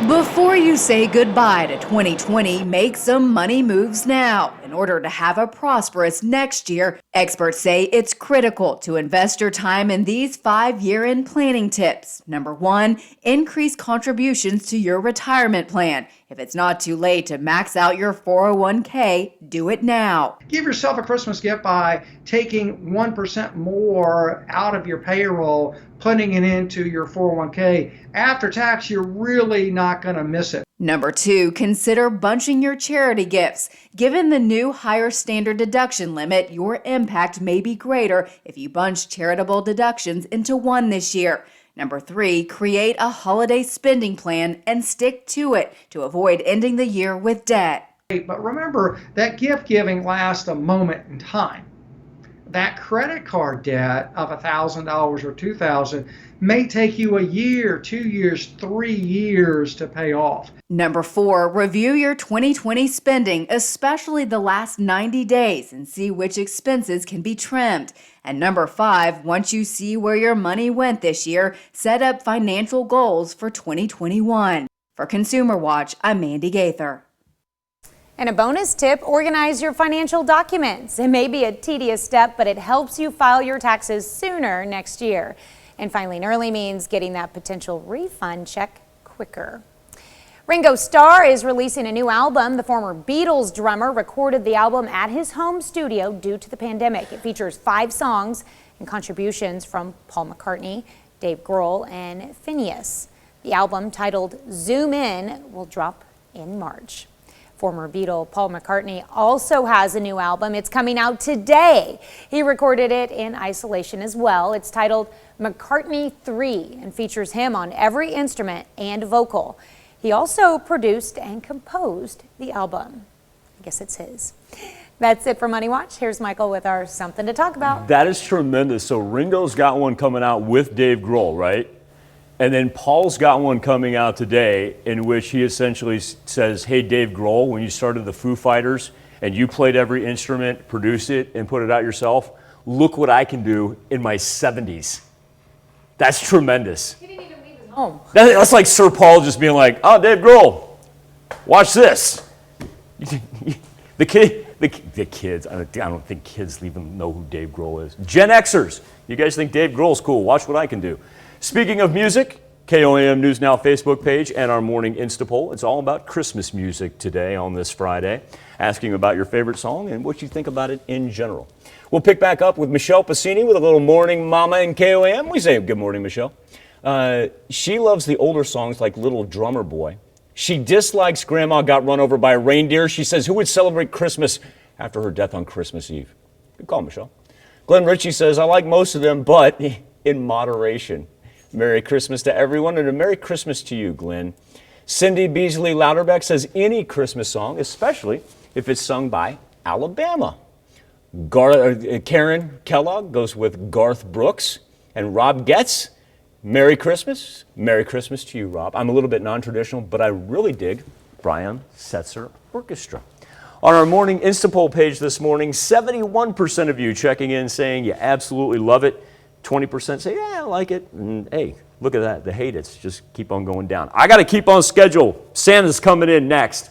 Before you say goodbye to 2020, make some money moves now. In order to have a prosperous next year, experts say it's critical to invest your time in these 5 year-end planning tips. Number 1, increase contributions to your retirement plan. If it's not too late to max out your 401k, do it now. Give yourself a Christmas gift by taking 1% more out of your payroll, putting it into your 401k. After tax, you're really not going to miss it. Number 2, consider bunching your charity gifts. Given the new higher standard deduction limit, your impact may be greater if you bunch charitable deductions into one this year. Number 3, create a holiday spending plan and stick to it to avoid ending the year with debt. But remember that gift giving lasts a moment in time. That credit card debt of $1,000 or $2,000 may take you a year, 2 years, 3 years to pay off. Number 4, review your 2020 spending, especially the last 90 days, and see which expenses can be trimmed. And number 5, once you see where your money went this year, set up financial goals for 2021. For Consumer Watch, I'm Mandy Gaither. And a bonus tip, organize your financial documents. It may be a tedious step, but it helps you file your taxes sooner next year. And filing early means getting that potential refund check quicker. Ringo Starr is releasing a new album. The former Beatles drummer recorded the album at his home studio due to the pandemic. It features 5 songs and contributions from Paul McCartney, Dave Grohl, and Phineas. The album, titled Zoom In, will drop in March. Former Beatle Paul McCartney also has a new album. It's coming out today. He recorded it in isolation as well. It's titled McCartney 3 and features him on every instrument and vocal. He also produced and composed the album. I guess it's his. That's it for Money Watch. Here's Michael with our Something to Talk About. That is tremendous. So Ringo's got one coming out with Dave Grohl, right? And then Paul's got one coming out today in which he essentially says, hey, Dave Grohl, when you started the Foo Fighters and you played every instrument, produced it, and put it out yourself, look what I can do in my 70s. That's tremendous. He didn't even leave his home. That's like Sir Paul just being like, oh, Dave Grohl, watch this. The kids, I don't think kids even know who Dave Grohl is. Gen Xers, you guys think Dave Grohl's cool. Watch what I can do. Speaking of music, KOAM News Now Facebook page and our morning Insta poll. It's all about Christmas music today on this Friday, asking about your favorite song and what you think about it in general. We'll pick back up with Michelle Passini with a little morning mama in KOAM. We say good morning, Michelle. She loves the older songs like Little Drummer Boy. She dislikes Grandma Got Run Over by a Reindeer. She says, who would celebrate Christmas after her death on Christmas Eve? Good call, Michelle. Glenn Ritchie says, I like most of them, but in moderation. Merry Christmas to everyone, and a Merry Christmas to you, Glenn. Cindy Beasley Louderbeck says any Christmas song, especially if it's sung by Alabama. Karen Kellogg goes with Garth Brooks. And Rob Getz, Merry Christmas. Merry Christmas to you, Rob. I'm a little bit non-traditional, but I really dig Brian Setzer Orchestra. On our morning Insta poll page this morning, 71% of you checking in saying you absolutely love it. 20% say, yeah, I like it. And hey, look at that. The hate it's just keep on going down. I got to keep on schedule. Santa's coming in next.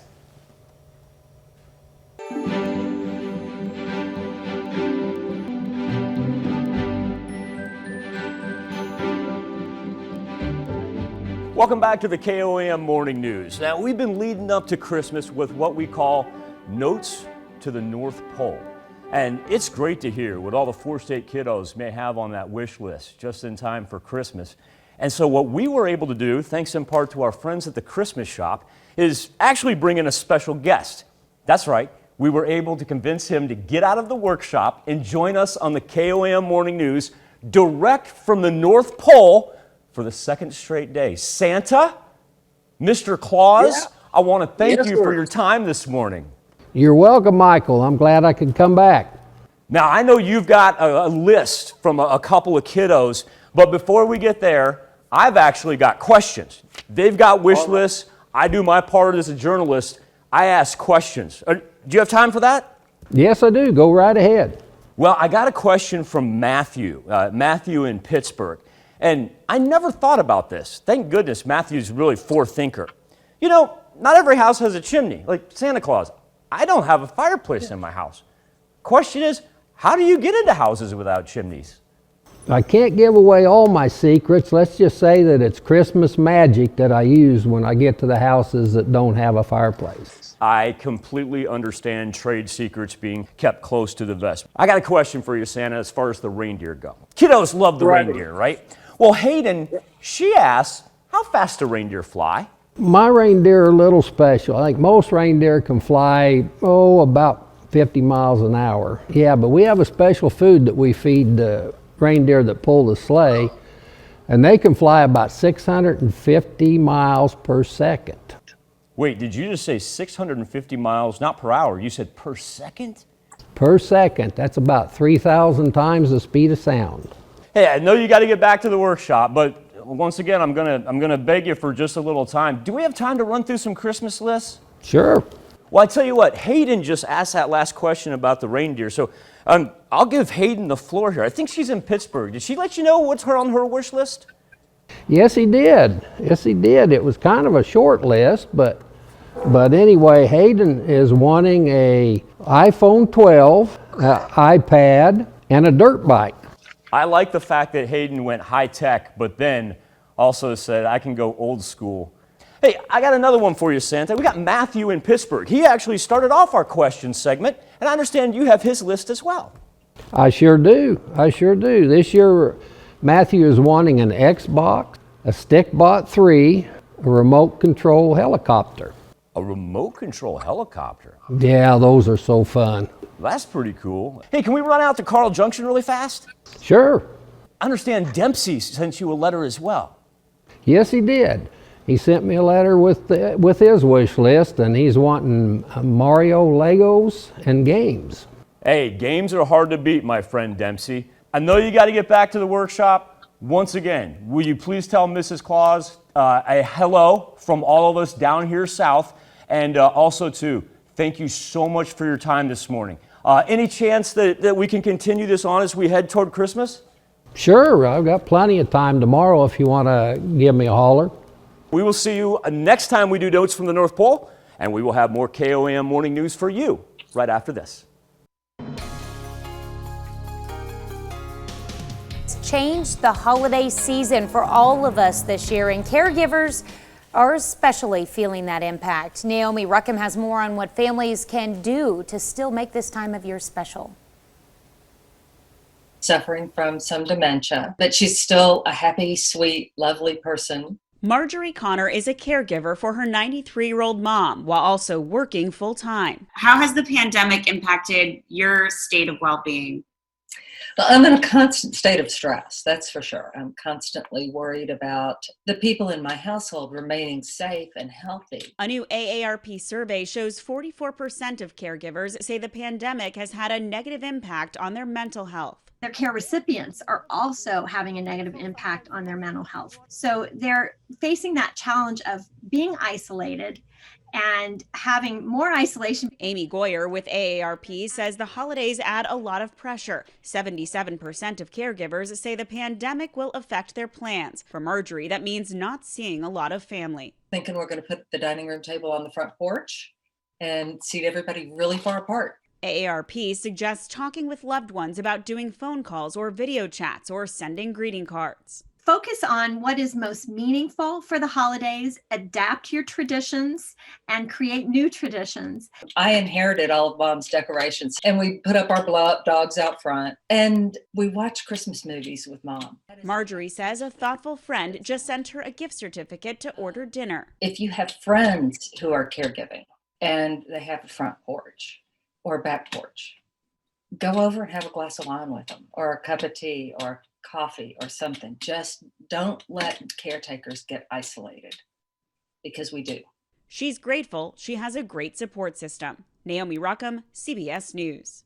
Welcome back to the KOAM Morning News. Now, we've been leading up to Christmas with what we call Notes to the North Pole. And it's great to hear what all the 4-state kiddos may have on that wish list just in time for Christmas. And so what we were able to do, thanks in part to our friends at the Christmas shop, is actually bring in a special guest. That's right, we were able to convince him to get out of the workshop and join us on the KOAM Morning News direct from the North Pole for the second straight day. Santa, Mr. Claus, I want to thank you for your time this morning. You're welcome, Michael. I'm glad I could come back. Now, I know you've got a list from a couple of kiddos, but before we get there, I've actually got questions. They've got wish lists. I do my part as a journalist. I ask questions. Do you have time for that? Yes, I do. Go right ahead. Well, I got a question from Matthew, Matthew in Pittsburgh. And I never thought about this. Thank goodness Matthew's a really forethinker. You know, not every house has a chimney, like Santa Claus. I don't have a fireplace in my house. Question is, how do you get into houses without chimneys? I can't give away all my secrets. Let's just say that it's Christmas magic that I use when I get to the houses that don't have a fireplace. I completely understand trade secrets being kept close to the vest. I got a question for you, Santa, as far as the reindeer go. Kiddos love the reindeer, right? Well, Hayden, she asks, how fast do reindeer fly? My reindeer are a little special. I think most reindeer can fly, about 50 miles an hour. Yeah, but we have a special food that we feed the reindeer that pull the sleigh, and they can fly about 650 miles per second. Wait, did you just say 650 miles, not per hour, you said per second? Per second. That's about 3,000 times the speed of sound. Hey, I know you got to get back to the workshop, but once again, I'm gonna beg you for just a little time. Do we have time to run through some Christmas lists? Sure. Well, I tell you what, Hayden just asked that last question about the reindeer, so I'll give Hayden the floor here. I think she's in Pittsburgh. Did she let you know what's on her wish list? Yes, he did. Yes, he did. It was kind of a short list, but anyway, Hayden is wanting a iPhone 12, iPad, and a dirt bike. I like the fact that Hayden went high tech, but then also said, I can go old school. Hey, I got another one for you, Santa. We got Matthew in Pittsburgh. He actually started off our question segment, and I understand you have his list as well. I sure do. I sure do. This year, Matthew is wanting an Xbox, a Stickbot 3, a remote control helicopter. A remote control helicopter? Yeah, those are so fun. That's pretty cool. Hey, can we run out to Carl Junction really fast? Sure. I understand Dempsey sent you a letter as well. Yes, he did. He sent me a letter with his wish list, and he's wanting Mario Legos and games. Hey, games are hard to beat, my friend Dempsey. I know you got to get back to the workshop. Once again, will you please tell Mrs. Claus a hello from all of us down here south, and also too, thank you so much for your time this morning. Any chance that we can continue this on as we head toward Christmas? Sure, I've got plenty of time tomorrow if you want to give me a holler. We will see you next time we do Notes from the North Pole, and we will have more KOAM morning news for you right after this. It's changed the holiday season for all of us this year, and caregivers are especially feeling that impact. Naomi Ruckham has more on what families can do to still make this time of year special. Suffering from some dementia, but she's still a happy, sweet, lovely person. Marjorie Connor is a caregiver for her 93-year-old mom while also working full-time. How has the pandemic impacted your state of well-being? Well, I'm in a constant state of stress, that's for sure. I'm constantly worried about the people in my household remaining safe and healthy. A new AARP survey shows 44% of caregivers say the pandemic has had a negative impact on their mental health. Their care recipients are also having a negative impact on their mental health. So they're facing that challenge of being isolated and having more isolation. Amy Goyer with AARP says the holidays add a lot of pressure. 77% of caregivers say the pandemic will affect their plans. For Marjorie, that means not seeing a lot of family. Thinking we're going to put the dining room table on the front porch and seat everybody really far apart. AARP suggests talking with loved ones about doing phone calls or video chats or sending greeting cards. Focus on what is most meaningful for the holidays, adapt your traditions, and create new traditions. I inherited all of Mom's decorations, and we put up our blow-up dogs out front, and we watch Christmas movies with Mom. Marjorie says a thoughtful friend just sent her a gift certificate to order dinner. If you have friends who are caregiving and they have a front porch or a back porch, go over and have a glass of wine with them, or a cup of tea, or coffee or something. Just don't let caretakers get isolated, because we do. She's grateful she has a great support system. Naomi Ruckham, CBS News.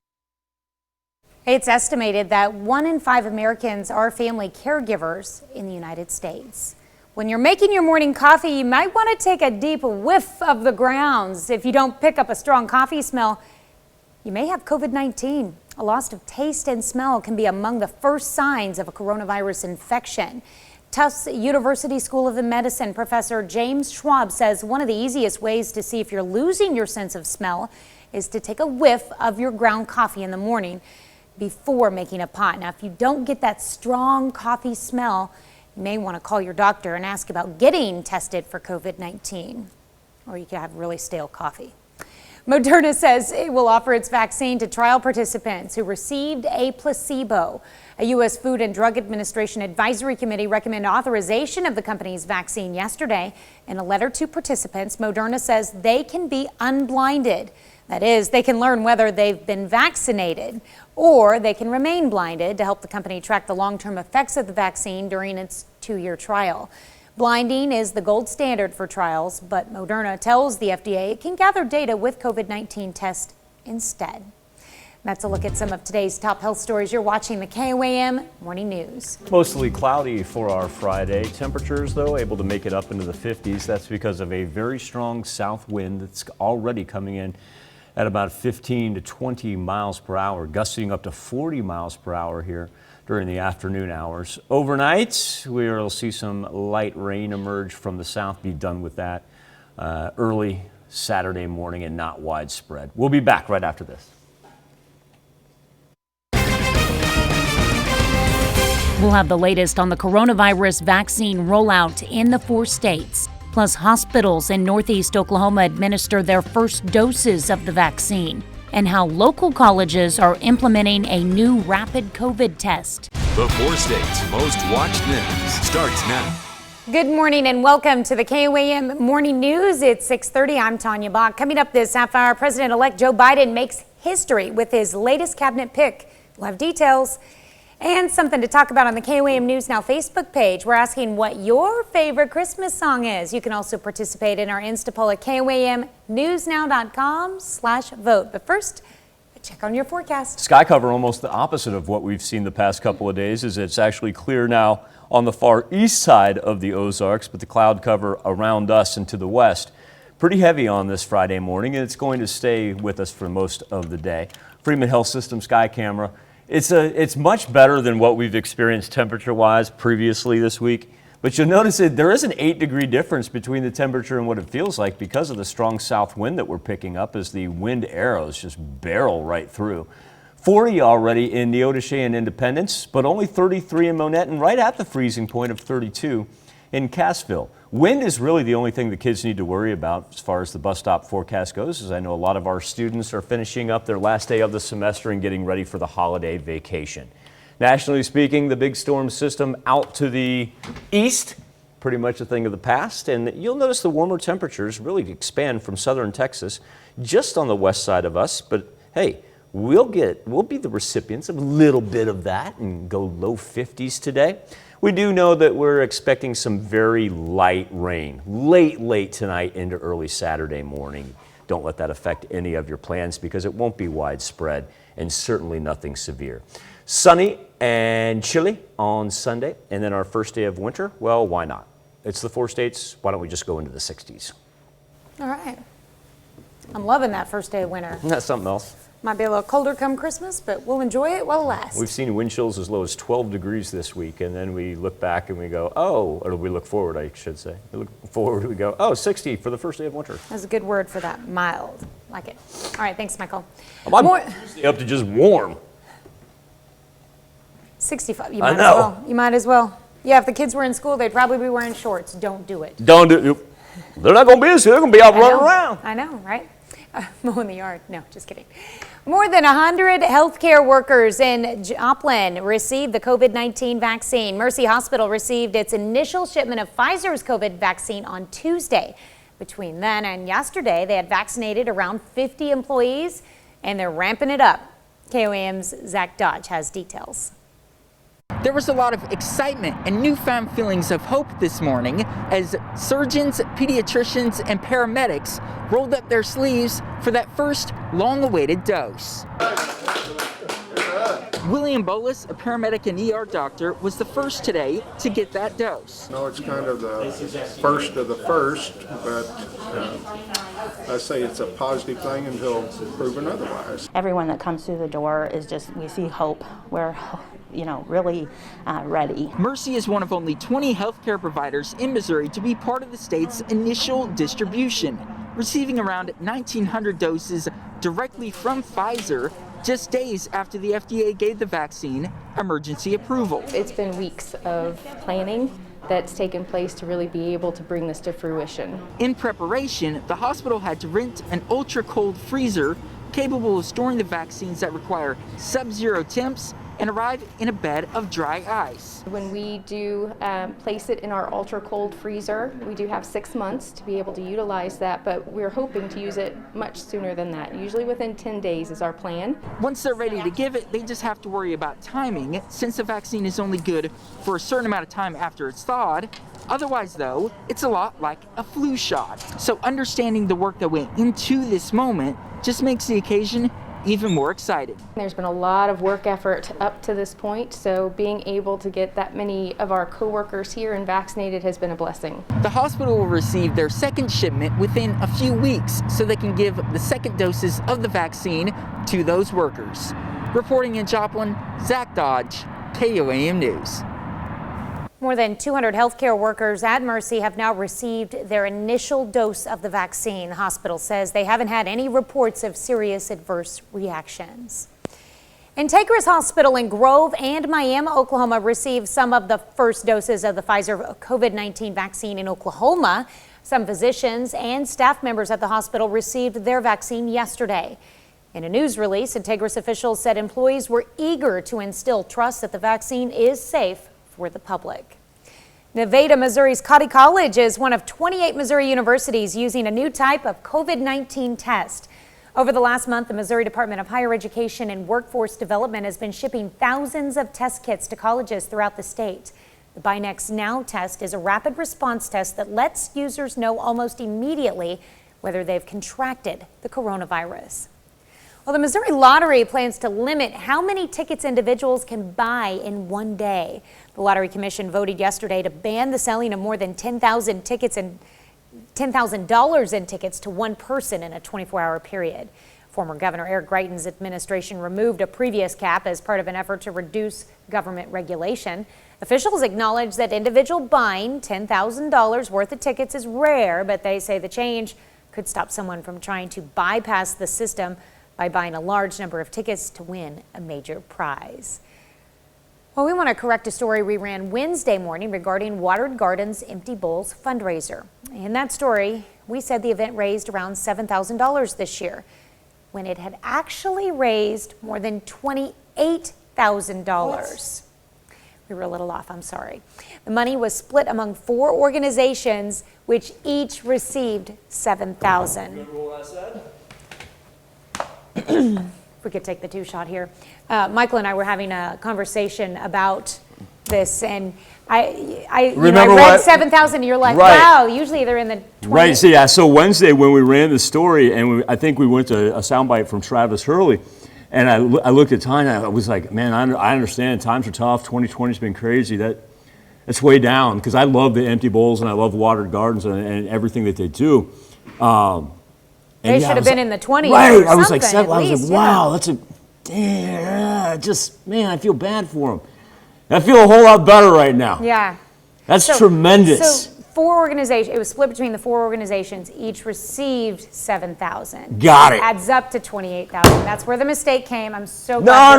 It's estimated that 1 in 5 Americans are family caregivers in the United States. When you're making your morning coffee, you might want to take a deep whiff of the grounds. If you don't pick up a strong coffee smell, You may have COVID-19. A loss of taste and smell can be among the first signs of a coronavirus infection. Tufts University School of Medicine professor James Schwab says one of the easiest ways to see if you're losing your sense of smell is to take a whiff of your ground coffee in the morning before making a pot. Now, if you don't get that strong coffee smell, you may want to call your doctor and ask about getting tested for COVID-19, or you could have really stale coffee. Moderna says it will offer its vaccine to trial participants who received a placebo. A U.S. Food and Drug Administration Advisory Committee recommended authorization of the company's vaccine yesterday. In a letter to participants, Moderna says they can be unblinded. That is, they can learn whether they've been vaccinated, or they can remain blinded to help the company track the long-term effects of the vaccine during its 2-year trial. Blinding is the gold standard for trials, but Moderna tells the FDA it can gather data with COVID-19 tests instead. That's a look at some of today's top health stories. You're watching the KOAM Morning News. Mostly cloudy for our Friday. Temperatures, though, able to make it up into the 50s. That's because of a very strong south wind that's already coming in at about 15 to 20 miles per hour, gusting up to 40 miles per hour here during the afternoon hours. Overnight, we'll see some light rain emerge from the south. Be done with that early Saturday morning and not widespread. We'll be back right after this. We'll have the latest on the coronavirus vaccine rollout in the 4 states. Plus, hospitals in Northeast Oklahoma administer their first doses of the vaccine, and how local colleges are implementing a new rapid COVID test. The 4 states' most watched news starts now. Good morning and welcome to the KOAM Morning News. It's 6:30. I'm Tanya Bach. Coming up this half hour, President-elect Joe Biden makes history with his latest cabinet pick. We'll have details and something to talk about on the KOAM News Now Facebook page. We're asking what your favorite Christmas song is. You can also participate in our Insta poll at KOAMnewsnow.com/vote. But first, check on your forecast. Sky cover almost the opposite of what we've seen the past couple of days, as it's actually clear now on the far east side of the Ozarks, but the cloud cover around us and to the west pretty heavy on this Friday morning, and it's going to stay with us for most of the day. Freeman Health System Sky Camera. It's much better than what we've experienced temperature-wise previously this week, but you'll notice that there is an 8-degree difference between the temperature and what it feels like because of the strong south wind that we're picking up as the wind arrows just barrel right through. 40 already in Neodesha and Independence, but only 33 in Monette and right at the freezing point of 32 in Cassville. Wind is really the only thing the kids need to worry about as far as the bus stop forecast goes, as I know a lot of our students are finishing up their last day of the semester and getting ready for the holiday vacation. Nationally speaking, the big storm system out to the east, pretty much a thing of the past, and you'll notice the warmer temperatures really expand from southern Texas just on the west side of us, but hey, we'll be the recipients of a little bit of that and go low 50s today. We do know that we're expecting some very light rain late tonight into early Saturday morning. Don't let that affect any of your plans because it won't be widespread and certainly nothing severe. Sunny and chilly on Sunday, and then our first day of winter, well, why not? It's the 4 states. Why don't we just go into the 60s? All right. I'm loving that first day of winter. That's something else. Might be a little colder come Christmas, but we'll enjoy it while it lasts. We've seen wind chills as low as 12 degrees this week, and then we look back and we go, oh, or we look forward, I should say. We look forward, we go, oh, 60 for the first day of winter. That's a good word for that, mild. Like it. All right, thanks, Michael. I'm usually up to just warm. 65, you might as well. You might as well. Yeah, if the kids were in school, they'd probably be wearing shorts. Don't do it. Don't do it. They're not going to be they're going to be out running around. I know, right? Mowing the yard. No, just kidding. More than 100 healthcare workers in Joplin received the COVID-19 vaccine. Mercy Hospital received its initial shipment of Pfizer's COVID vaccine on Tuesday. Between then and yesterday, they had vaccinated around 50 employees, and they're ramping it up. KOAM's Zach Dodge has details. There was a lot of excitement and newfound feelings of hope this morning as surgeons, pediatricians, and paramedics rolled up their sleeves for that first long-awaited dose. William Bolus, a paramedic and ER doctor, was the first today to get that dose. No, it's kind of the first of the first, but I say it's a positive thing until proven otherwise. Everyone that comes through the door is just, we see hope. We're, really ready. Mercy is one of only 20 healthcare providers in Missouri to be part of the state's initial distribution, receiving around 1,900 doses directly from Pfizer just days after the FDA gave the vaccine emergency approval. It's been weeks of planning that's taken place to really be able to bring this to fruition. In preparation, the hospital had to rent an ultra-cold freezer capable of storing the vaccines that require sub-zero temps and arrive in a bed of dry ice. When we do place it in our ultra cold freezer, we do have 6 months to be able to utilize that, but we're hoping to use it much sooner than that. Usually within 10 days is our plan. Once they're ready to give it, they just have to worry about timing, since the vaccine is only good for a certain amount of time after it's thawed. Otherwise, though, it's a lot like a flu shot. So understanding the work that went into this moment just makes the occasion even more exciting. There's been a lot of work effort up to this point, so being able to get that many of our coworkers here and vaccinated has been a blessing. The hospital will receive their second shipment within a few weeks so they can give the second doses of the vaccine to those workers. Reporting in Joplin, Zach Dodge, KOAM News. More than 200 healthcare workers at Mercy have now received their initial dose of the vaccine. The hospital says they haven't had any reports of serious adverse reactions. Integris Hospital in Grove and Miami, Oklahoma received some of the first doses of the Pfizer COVID-19 vaccine in Oklahoma. Some physicians and staff members at the hospital received their vaccine yesterday. In a news release, Integris officials said employees were eager to instill trust that the vaccine is safe for the public. Nevada, Missouri's Cotty College is one of 28 Missouri universities using a new type of COVID-19 test. Over the last month, the Missouri Department of Higher Education and Workforce Development has been shipping thousands of test kits to colleges throughout the state. The Binex Now test is a rapid response test that lets users know almost immediately whether they've contracted the coronavirus. Well, the Missouri Lottery plans to limit how many tickets individuals can buy in one day. The Lottery Commission voted yesterday to ban the selling of more than $10,000 in tickets to one person in a 24-hour period. Former Governor Eric Greitens' administration removed a previous cap as part of an effort to reduce government regulation. Officials acknowledge that individual buying $10,000 worth of tickets is rare, but they say the change could stop someone from trying to bypass the system by buying a large number of tickets to win a major prize. Well, we want to correct a story we ran Wednesday morning regarding Watered Gardens Empty Bowls fundraiser. In that story, we said the event raised around $7,000 this year, when it had actually raised more than $28,000. We were a little off, I'm sorry. The money was split among 4 organizations, which each received $7,000. We could take the 2-shot here. Michael and I were having a conversation about this, and I read 7,000, and you're like, right. Wow, usually they're in the 20s. Right, see, so Wednesday when we ran the story, and I think we went to a soundbite from Travis Hurley, and I looked at time, and I was like, man, I understand, times are tough, 2020's been crazy, that's way down, because I love the Empty Bowls, and I love Watered Gardens and everything that they do. They should have been in the 20s. Right, I was like, wow, that's a, damn, man, I feel bad for them. I feel a whole lot better right now. Yeah. That's tremendous. So 4 organizations, it was split between the 4 organizations, each received $7,000. Got it. Adds up to $28,000. That's where the mistake came. I'm so glad.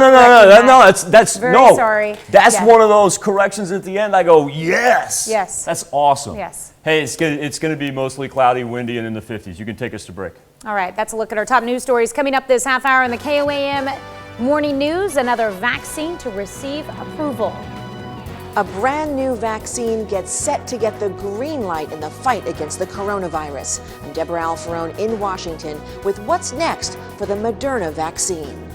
No, that's very sorry. That's one of those corrections at the end. I go, yes. Yes. That's awesome. Yes. Hey, it's gonna be mostly cloudy, windy, and in the 50s. You can take us to break. All right, that's a look at our top news stories coming up this half hour in the KOAM Morning News. Another vaccine to receive approval. A brand new vaccine gets set to get the green light in the fight against the coronavirus. I'm Deborah Alfarone in Washington with what's next for the Moderna vaccine.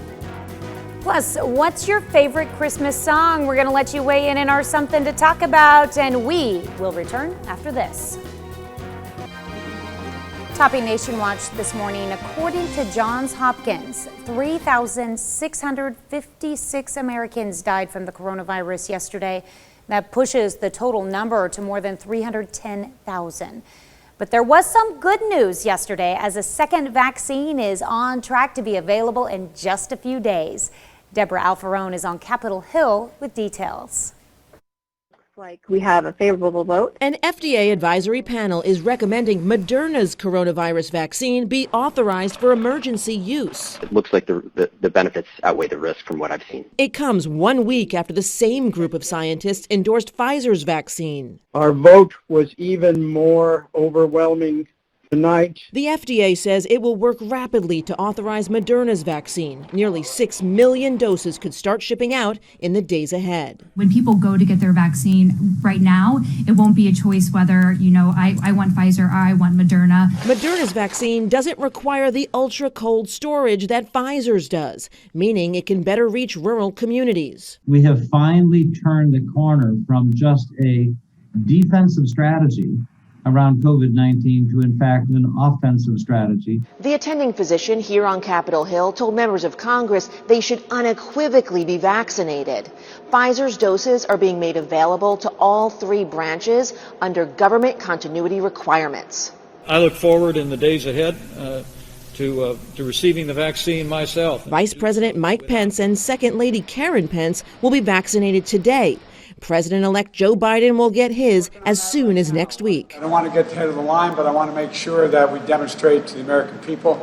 Plus, what's your favorite Christmas song? We're going to let you weigh in our Something to Talk About, and we will return after this. Topping Nation Watch this morning, according to Johns Hopkins, 3,656 Americans died from the coronavirus yesterday. That pushes the total number to more than 310,000. But there was some good news yesterday as a second vaccine is on track to be available in just a few days. Deborah Alfarone is on Capitol Hill with details. We have a favorable vote. An FDA advisory panel is recommending Moderna's coronavirus vaccine be authorized for emergency use. It looks like the benefits outweigh the risk from what I've seen. It comes 1 week after the same group of scientists endorsed Pfizer's vaccine. Our vote was even more overwhelming tonight. The FDA says it will work rapidly to authorize Moderna's vaccine. Nearly 6 million doses could start shipping out in the days ahead. When people go to get their vaccine right now, it won't be a choice whether, I want Pfizer or I want Moderna. Moderna's vaccine doesn't require the ultra-cold storage that Pfizer's does, meaning it can better reach rural communities. We have finally turned the corner from just a defensive strategy around COVID-19 to, in fact, an offensive strategy. The attending physician here on Capitol Hill told members of Congress they should unequivocally be vaccinated. Pfizer's doses are being made available to all 3 branches under government continuity requirements. I look forward in the days ahead to receiving the vaccine myself. Vice President Mike Pence and Second Lady Karen Pence will be vaccinated today. President-elect Joe Biden will get his as soon as next week. I don't want to get ahead of the line, but I want to make sure that we demonstrate to the American people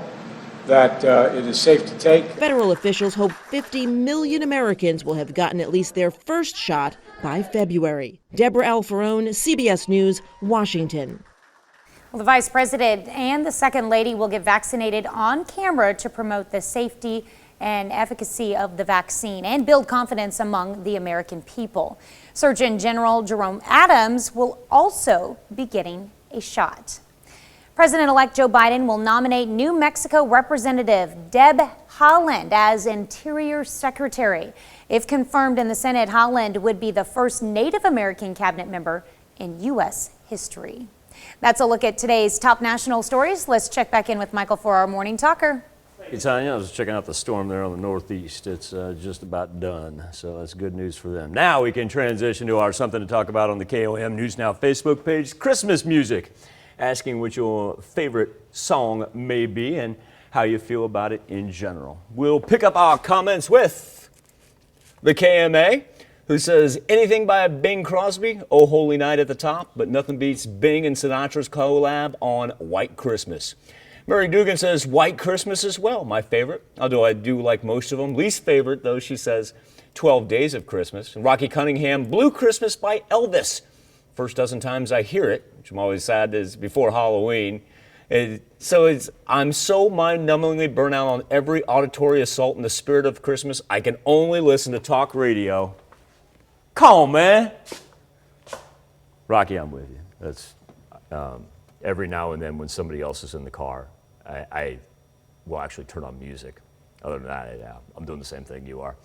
that it is safe to take. Federal officials hope 50 million Americans will have gotten at least their first shot by February. Deborah Alfarone, CBS News, Washington. Well, the Vice President and the Second Lady will get vaccinated on camera to promote the safety and efficacy of the vaccine and build confidence among the American people. Surgeon General Jerome Adams will also be getting a shot. President-elect Joe Biden will nominate New Mexico Representative Deb Haaland as Interior Secretary. If confirmed in the Senate, Haaland would be the first Native American cabinet member in U.S. history. That's a look at today's top national stories. Let's check back in with Michael for our Morning Talker. Hey, Tanya, I was checking out the storm there on the northeast. It's just about done, so that's good news for them. Now we can transition to our Something to Talk About on the KOAM News Now Facebook page, Christmas music, asking what your favorite song may be and how you feel about it in general. We'll pick up our comments with the KMA, who says, anything by Bing Crosby, Oh Holy Night at the top, but nothing beats Bing and Sinatra's collab on White Christmas. Murray Dugan says, White Christmas as well, my favorite, although I do like most of them. Least favorite, though, she says, 12 Days of Christmas. And Rocky Cunningham, Blue Christmas by Elvis. First dozen times I hear it, which I'm always sad is before Halloween. I'm so mind-numbingly burnt out on every auditory assault in the spirit of Christmas, I can only listen to talk radio. Come on, man. Rocky, I'm with you. That's every now and then when somebody else is in the car, I will actually turn on music. Other than that, yeah, I'm doing the same thing you are.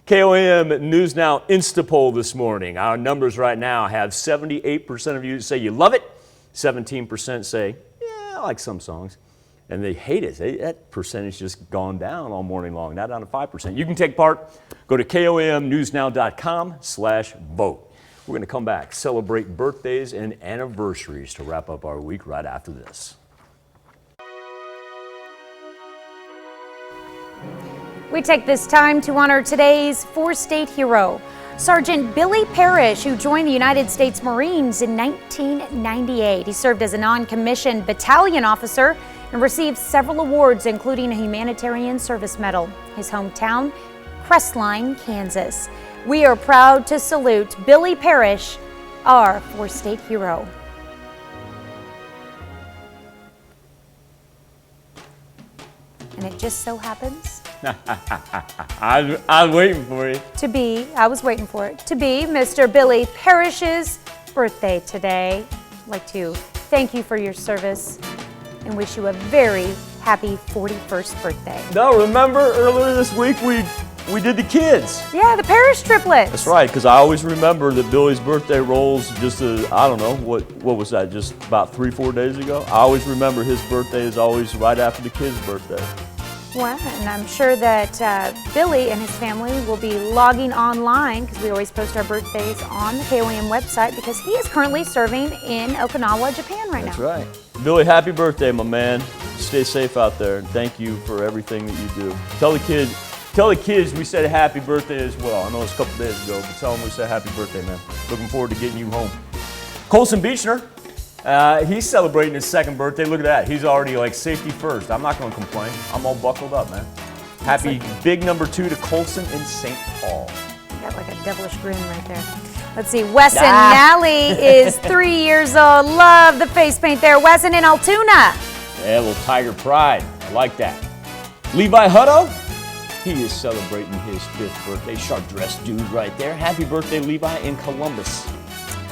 KOAM News Now Instapoll this morning. Our numbers right now have 78% of you say you love it, 17% say, yeah, I like some songs, and they hate it. That percentage just gone down all morning long, now down to 5%. You can take part. Go to KOAMnewsnow.com/vote. We're going to come back, celebrate birthdays and anniversaries to wrap up our week right after this. We take this time to honor today's four-state hero, Sergeant Billy Parrish, who joined the United States Marines in 1998. He served as a non-commissioned battalion officer and received several awards, including a Humanitarian Service Medal. His hometown, Crestline, Kansas. We are proud to salute Billy Parrish, our four-state hero. And it just so happens I was waiting for you. I was waiting for it, to be Mr. Billy Parrish's birthday today. I'd like to thank you for your service and wish you a very happy 41st birthday. No, remember earlier this week we did the kids. Yeah, the Parrish triplets. That's right, because I always remember that Billy's birthday rolls just I don't know, what was that, just about 3-4 days ago? I always remember his birthday is always right after the kids' birthday. Well, and I'm sure that Billy and his family will be logging online, because we always post our birthdays on the KOAM website, because he is currently serving in Okinawa, Japan right now. That's right. Billy, happy birthday, my man. Stay safe out there, and thank you for everything that you do. Tell the kids we said happy birthday as well. I know it's a couple days ago, but tell them we said happy birthday, man. Looking forward to getting you home. Colson Beechner, he's celebrating his second birthday. Look at that. He's already like safety first. I'm not going to complain. I'm all buckled up, man. Happy big number 2 to Colson in St. Paul. Got like a devilish grin right there. Let's see, Wesson Nally is 3 years old. Love the face paint there. Wesson in Altoona. Yeah, a little Tiger pride. I like that. Levi Hutto, he is celebrating his 5th birthday. Sharp dressed dude right there. Happy birthday, Levi, in Columbus.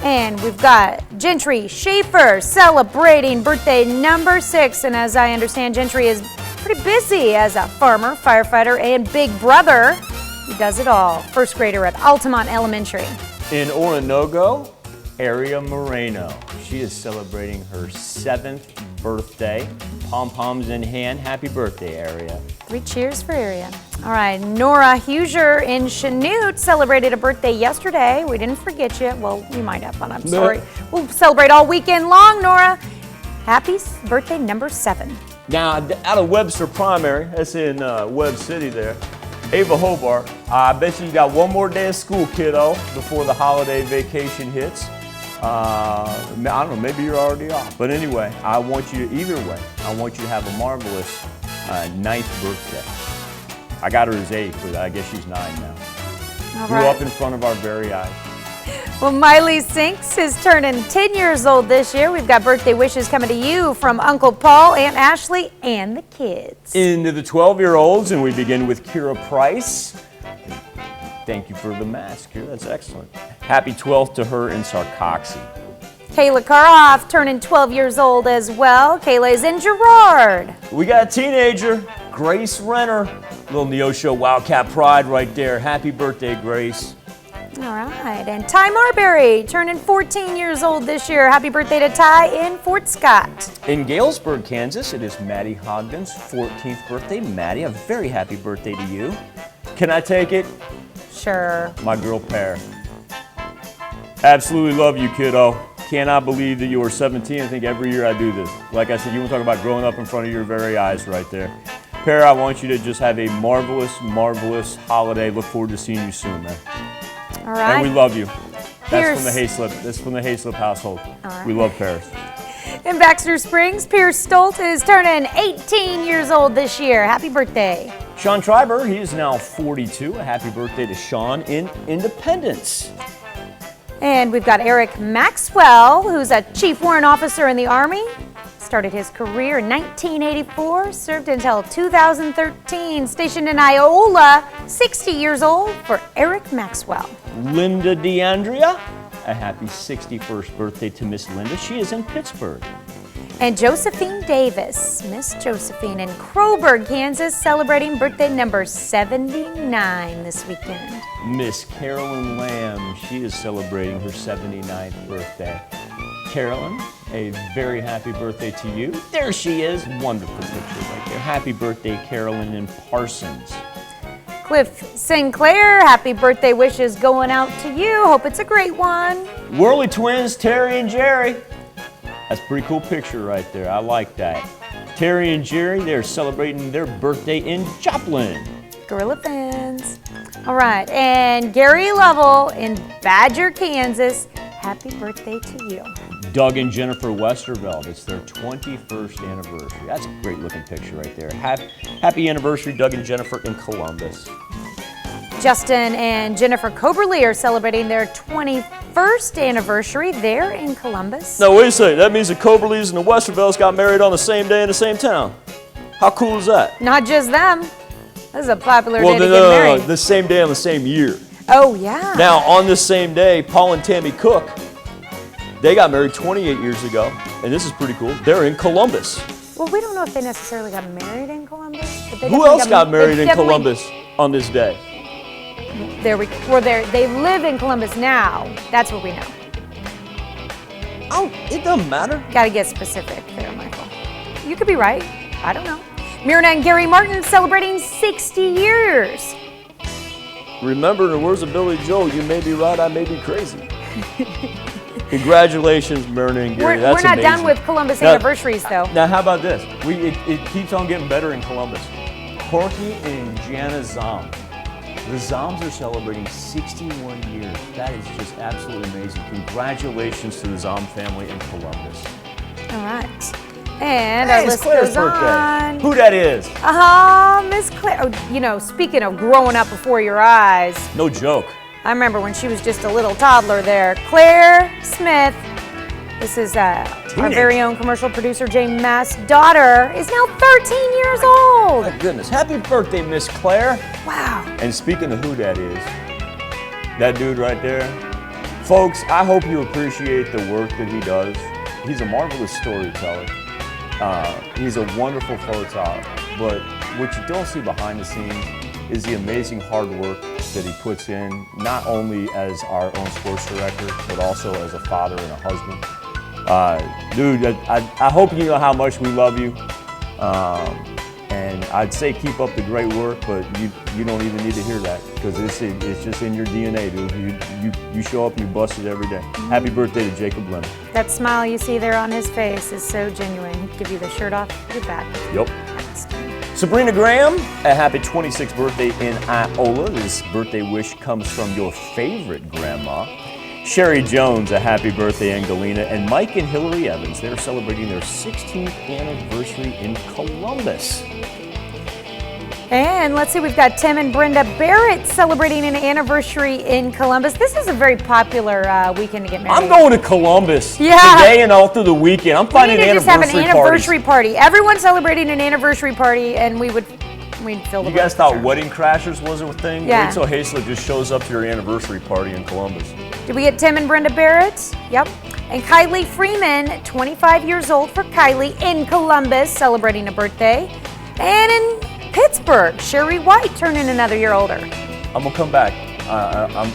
And we've got Gentry Schaefer celebrating birthday number 6. And as I understand, Gentry is pretty busy as a farmer, firefighter, and big brother. He does it all. First grader at Altamont Elementary. In Oronogo, Aria Moreno. She is celebrating her 7th birthday. Pom-poms in hand. Happy birthday, Aria. 3 cheers for Aria. All right, Nora Huser in Chanute celebrated a birthday yesterday. We didn't forget you. Well, you might have, but I'm sorry. We'll celebrate all weekend long, Nora. Happy birthday number 7. Now, out of Webster Primary, that's in Webb City there, Ava Hobart, I bet you got one more day of school, kiddo, before the holiday vacation hits. I don't know, maybe you're already off. But anyway, I want you to, either way, I want you to have a marvelous 9th birthday. I got her as 8, but I guess she's 9 now. All Grew right. up in front of our very eyes. Well, Miley Sinks is turning 10 years old this year. We've got birthday wishes coming to you from Uncle Paul, Aunt Ashley, and the kids. Into the 12-year-olds, and we begin with Kira Price. Thank you for the mask, Kira. That's excellent. Happy 12th to her in Sarcoxy. Kayla Karoff turning 12 years old as well. Kayla is in Girard. We got a teenager, Grace Renner. Little Neosho Wildcat pride right there. Happy birthday, Grace. All right, and Ty Marbury turning 14 years old this year. Happy birthday to Ty in Fort Scott. In Galesburg, Kansas, it is Maddie Ogden's 14th birthday. Maddie, a very happy birthday to you. Can I take it? Sure. My girl, Pear. Absolutely love you, kiddo. Cannot believe that you are 17. I think every year I do this. Like I said, you want to talk about growing up in front of your very eyes right there. Pear, I want you to just have a marvelous, marvelous holiday. Look forward to seeing you soon, man. All right. And we love you. Pierce. That's from the Hayslip. That's from the Hayslip household. All right. We love Paris. In Baxter Springs, Pierce Stolt is turning 18 years old this year. Happy birthday. Sean Triber, he is now 42. A happy birthday to Sean in Independence. And we've got Eric Maxwell, who's a Chief Warrant Officer in the Army. Started his career in 1984, served until 2013, stationed in Iola, 60 years old for Eric Maxwell. Linda DeAndrea, a happy 61st birthday to Miss Linda. She is in Pittsburgh. And Josephine Davis, Miss Josephine in Crowburg, Kansas, celebrating birthday number 79 this weekend. Miss Carolyn Lamb, she is celebrating her 79th birthday. Carolyn, a very happy birthday to you. There she is. Wonderful picture right there. Happy birthday, Carolyn in Parsons. Cliff Sinclair, happy birthday wishes going out to you. Hope it's a great one. Worley twins, Terry and Jerry. That's a pretty cool picture right there. I like that. Terry and Jerry, they're celebrating their birthday in Joplin. Gorilla fans. All right, and Gary Lovell in Badger, Kansas. Happy birthday to you. Doug and Jennifer Westerveld, it's their 21st anniversary. That's a great looking picture right there. Happy anniversary, Doug and Jennifer in Columbus. Justin and Jennifer Coberly are celebrating their 21st anniversary there in Columbus. Now wait a second, that means the Coberlys and the Westervelds got married on the same day in the same town. How cool is that? Not just them. This is a popular day to get No, married. the same day on the same year. Oh, yeah. Now, on this same day, Paul and Tammy Cook, they got married 28 years ago, and this is pretty cool. They're in Columbus. Well, we don't know if they necessarily got married in Columbus. But they Who else got married in Columbus on this day? They live in Columbus now. That's what we know. Oh, it doesn't matter. Got to get specific there, Michael. You could be right. I don't know. Myrna and Gary Martin celebrating 60 years. Remember, in the words of Billy Joel, you may be right, I may be crazy. Congratulations, Myrna and Gary. We're That's not amazing. done with Columbus Now- anniversaries, though. Now, how about this? It keeps on getting better in Columbus. Corky and Jana Zom. The Zoms are celebrating 61 years. That is just absolutely amazing. Congratulations to the Zom family in Columbus. All right. And Hey, our it's list Claire's goes birthday. on. Who that is? Miss Claire. Oh, you know, speaking of growing up before your eyes, No joke. I remember when she was just a little toddler there. Claire Smith. This is our very own commercial producer, Jay Mass' daughter, is now 13 years old. My goodness. Happy birthday, Miss Claire. Wow. And speaking of who that is, that dude right there. Folks, I hope you appreciate the work that he does. He's a marvelous storyteller. He's a wonderful photographer. But what you don't see behind the scenes is the amazing hard work that he puts in, not only as our own sports director, but also as a father and a husband. Dude, I hope you know how much we love you. And I'd say keep up the great work, but you don't even need to hear that because it's just in your DNA, dude. You show up, you bust it every day. Happy birthday to Jacob Leonard. That smile you see there on his face is so genuine. He'd give you the shirt off your back. Yep. Sabrina Graham, a happy 26th birthday in Iola. This birthday wish comes from your favorite grandma. Sherry Jones, a happy birthday in Galena. And Mike and Hillary Evans, they're celebrating their 16th anniversary in Columbus. And let's see, we've got Tim and Brenda Barrett celebrating an anniversary in Columbus. This is a very popular weekend to get married. I'm going to Columbus Yeah. today and all through the weekend. I'm We finding need to just have an anniversary anniversary parties. party. Everyone's celebrating an anniversary party, and we'd fill the You guys room. thought Wedding Crashers was a thing? Yeah. Wait till Hazlett just shows up to your anniversary party in Columbus. Did we get Tim and Brenda Barrett? Yep. And Kylie Freeman, 25 years old for Kylie in Columbus, celebrating a birthday. And in Pittsburgh, Sherry White turning another year older. I'm gonna come back. I'm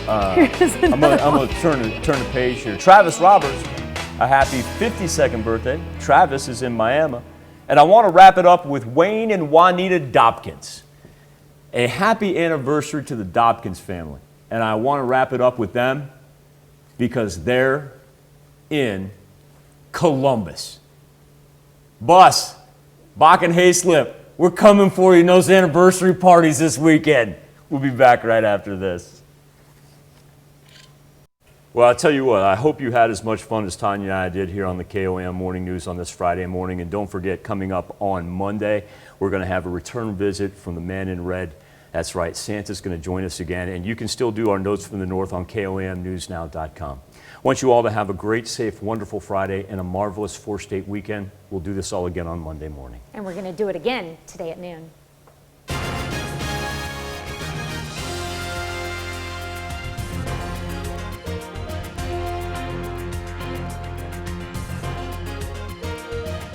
gonna turn the page here. Travis Roberts, a happy 52nd birthday. Travis is in Miami. And I want to wrap it up with Wayne and Juanita Dobkins. A happy anniversary to the Dobkins family. And I want to wrap it up with them because they're in Columbus. Bus, Bach and Hayslip, we're coming for you in those anniversary parties this weekend. We'll be back right after this. Well, I'll tell you what, I hope you had as much fun as Tanya and I did here on the KOAM Morning News on this Friday morning. And don't forget, coming up on Monday, we're going to have a return visit from the man in red. That's right, Santa's going to join us again. And you can still do our Notes from the North on KOAMnewsnow.com. I want you all to have a great, safe, wonderful Friday and a marvelous 4-state weekend. We'll do this all again on Monday morning. And we're going to do it again today at noon.